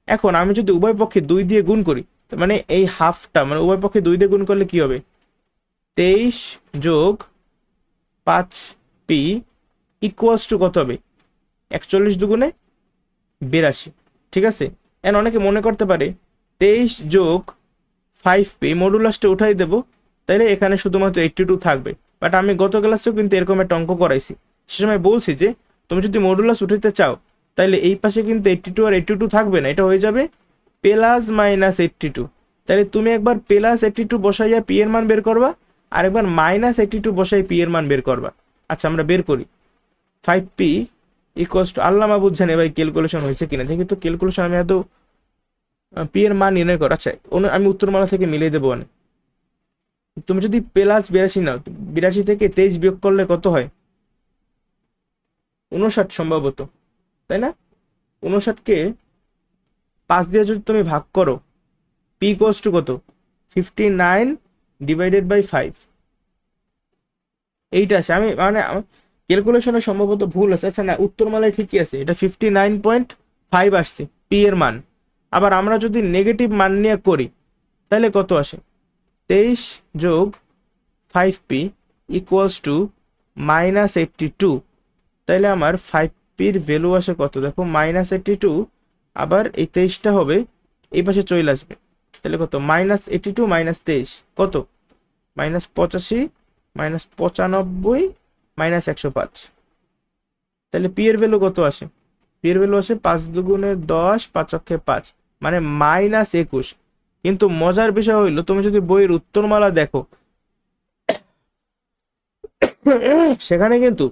এখন আমি যদি উভয় পক্ষে 2 দিয়ে গুণ করি, মানে এই হাফটা মানে উভয় পক্ষে 2 দিয়ে গুণ করলে কি হবে? 23 যোগ 5p ইকুয়ালস টু কত হবে? 41 দুগুণে 82। ঠিক আছে, এখন অনেকে মনে করতে পারে 23 যোগ 5p মডুলাসটা উঠাই দেব, তাইলে এখানে শুধুমাত্র 82 থাকবে। বাট আমি গত ক্লাসেও কিন্তু এরকম একটা অঙ্ক করাইছি, সে সময় বলছি যে তুমি যদি মডুলাস উঠাইতে চাও তাইলে এই পাশে কিন্তু 82 আর 82 থাকবে না, এটা হয়ে যাবে প্লাস মাইনাস 82। তাহলে তুমি একবার প্লাস 82 বসাইয়া পি এর মান বের করবা, আর একবার মাইনাস 82 বসাই পি এর মান বের করবা। আচ্ছা আমরা বের করি। 5p ইকুয়ালস টু, আল্লাহ মাহবুদ জানে ভাই ক্যালকুলেশন হয়েছে কিনা, দেখি তো ক্যালকুলেশন আমি এত পি এর মান নির্ণয় কর। আচ্ছা আমি উত্তরমালা থেকে মিলিয়ে দেবো। তুমি যদি প্লাস 82 নাও, 82 থেকে 23 বিয়োগ করলে কত হয়? 59 সম্ভবত, তাই না? 59কে 5 দিয়ে যদি তুমি ভাগ করো, পি ইকুয়ালস টু কত? 59 ডিভাইডেড বাই 5। এইটা আছে, আমি মানে ক্যালকুলেশনে সম্ভবত ভুল আছে। আচ্ছা না, উত্তরমালায় ঠিকই আছে, এটা 59.5 আসছে পি এর মান। আবার আমরা যদি নেগেটিভ মান নিয়ে করি তাহলে কত আসে? 23 যোগ 5p ইকুয়ালস টু মাইনাস 82। তাইলে আমার 5pর ভ্যালু আসে কত? দেখো মাইনাস 82, আবার এই 23টা হবে এই পাশে চলে আসবে, তাহলে কত? মাইনাস 82 মাইনাস 23 কত? Minus 85 minus 95 minus 105। তাহলে পি এর ভ্যালু কত আসে? পি এর ভ্যালু আসে 5 দুগুণে 10, 5 অক্ষে 5, মানে মাইনাস 21। কিন্তু মজার বিষয় হইলো, তুমি যদি বইয়ের উত্তরমালা দেখো সেখানে কিন্তু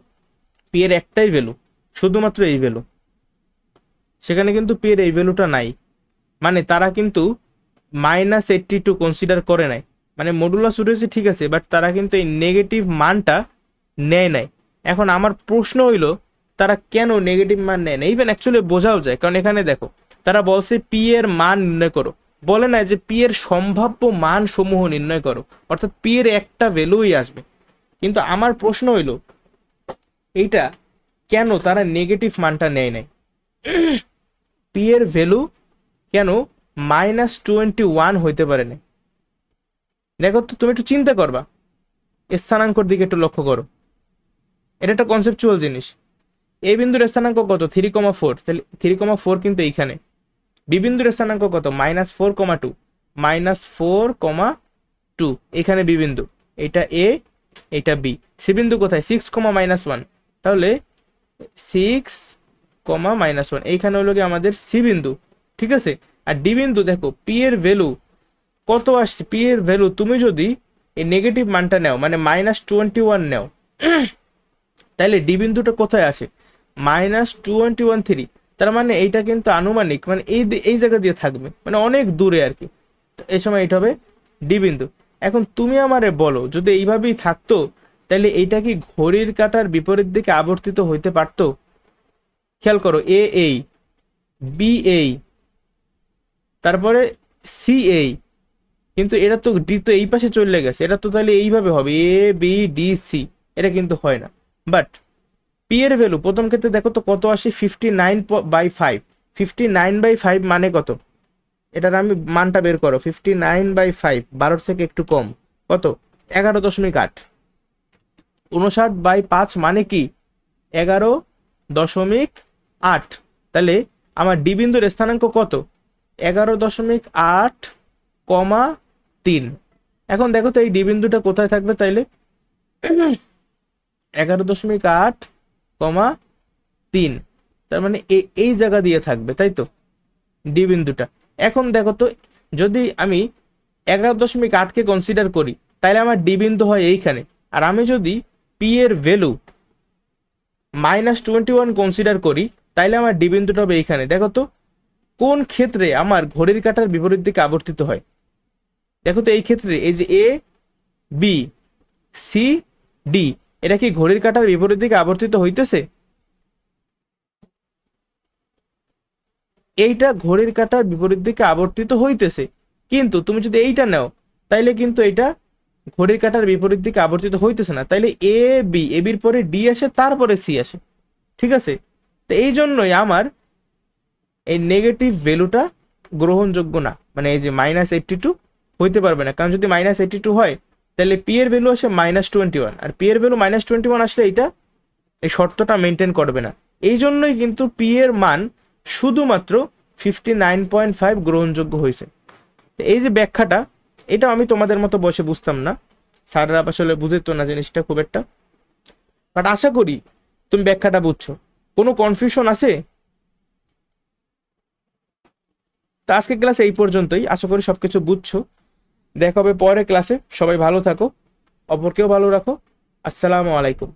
পি এর একটাই ভ্যালু, শুধুমাত্র এই ভ্যালু। সেখানে কিন্তু পি এর এই ভ্যালুটা নাই, মানে তারা কিন্তু মাইনাস 82 কনসিডার করে নাই। মানে মডুলাস উঠেছে ঠিক আছে, বাট তারা কিন্তু এই নেগেটিভ মানটা নেয় নাই। এখন আমার প্রশ্ন হইলো তারা কেন নেগেটিভ মান নেয় না? ইভেন অ্যাকচুয়ালি বোঝাও যায়, কারণ এখানে দেখো তারা বলছে পি এর মান নির্ণয় করো, বলে না যে পি এর সম্ভাব্য মান সমূহ নির্ণয় করো, অর্থাৎ পি এর একটা ভ্যালুই আসবে। কিন্তু আমার প্রশ্ন হইলো এইটা কেন তারা নেগেটিভ মানটা নেয় নাই? পি এর ভ্যালু কেন -21 হইতে পারে না? দেখো তো, তুমি একটু চিন্তা করবা, স্থানাঙ্কর দিকে একটু লক্ষ্য করো, এটা একটা কনসেপচুয়াল জিনিস। এ বিন্দুর স্থানাঙ্ক কত? 3,4, তাহলে 3,4 কিন্তু এইখানে। বি বিন্দুর স্থানাঙ্ক কত? -4,2, -4,2 এখানে বি বিন্দু, এটা এ এটা বি। সি বিন্দু কোথায়? 6,-1, তাহলে 6,-1 এইখানে হলো কি আমাদের সি বিন্দু। ঠিক আছে, আর ডি বিন্দু দেখো পি এর ভ্যালু কত আসছে? পি এর ভ্যালু তুমি যদি এই নেগেটিভ মানটা নাও, মানে -21 নাও, তাহলে ডি বিন্দুটা কোথায় আসে? -21,3। তার মানে এইটা কিন্তু আনুমানিক, মানে এই জায়গা দিয়ে থাকবে, মানে অনেক দূরে আর কি। এই সময় এটা হবে ডি বিন্দু। এখন তুমি আমারে বলো, যদি এইভাবেই থাকতো তাহলে এইটা কি ঘড়ির কাঁটার বিপরীত দিকে আবর্তিত হইতে পারতো? খেয়াল করো, এ এই, বি এই, তারপরে সি এই, কিন্তু এটা তো ডি তো এই পাশে চলে গেছে, এটা তো তাহলে এইভাবে হবে এ বি ডি সি, এটা কিন্তু হয় না। বাট পি এর ভ্যালু প্রথম ক্ষেত্রে দেখো তো কত আসে? 59/5। 59/5 মানে কত? এটার আমি মানটা বের করো। 59/5 12 থেকে একটু কম, কত? 11.8। 59/5 মানে কি? 11.8। তাহলে আমার ডি বিন্দুর স্থানাঙ্ক কত? 11.8,3। এখন দেখো তো এই ডি বিন্দুটা কোথায় থাকবে? তাইলে 11.8,3, তার মানে এই জায়গা দিয়ে থাকবে, তাই তো ডি বিন্দুটা। এখন দেখো তো, যদি আমি 11.8কে কনসিডার করি তাহলে আমার ডি বিন্দু হয় এইখানে, আর আমি যদি পি এর ভ্যালু -21 কনসিডার করি তাইলে আমার ডি বিন্দুটা হবে এইখানে। দেখো তো কোন ক্ষেত্রে আমার ঘড়ির কাঁটার বিপরীত দিকে আবর্তিত হয়? দেখো তো এই ক্ষেত্রে এই যে এ বি সি ডি, এটা কি ঘড়ির কাঁটার বিপরীত দিকে আবর্তিত হইতেছে? এইটা ঘড়ির কাঁটার বিপরীত দিকে আবর্তিত হইতেছে, কিন্তু তুমি যদি এইটা নাও তাইলে কিন্তু এটা ঘড়ির কাঁটার বিপরীত দিকে আবর্তিত হইতেছে না। তাইলে এ বি, এ বির পরে ডি আসে, তারপরে সি আসে। ঠিক আছে, তো এই জন্যই আমার এই নেগেটিভ ভ্যালুটা গ্রহণযোগ্য না, মানে এই যে -82 হইতে পারবে না। কারণ যদি -82 হয় তাহলে পি এর ভ্যালু আসে -21, আর পি এর ভ্যালু -21 আসলে এইটা এই শর্তটা মেনটেন করবে না। এই জন্যই কিন্তু পি এর মান শুধুমাত্র 59.5 গ্রহণযোগ্য হয়েছে। এই যে ব্যাখ্যাটা, এটা আমি তোমাদের মতো বসে বুঝতাম না, স্যাররা আসলে বুঝতো না জিনিসটা খুব একটা, বাট আশা করি তুমি ব্যাখ্যাটা বুঝছো। কোনো কনফিউশন আছে? তো আজকে ক্লাস এই পর্যন্তই, আশা করি সবকিছু বুঝছো। দেখা হবে পরের ক্লাসে, সবাই ভালো থাকো, অপরকেও ভালো রাখো। আসসালামু আলাইকুম।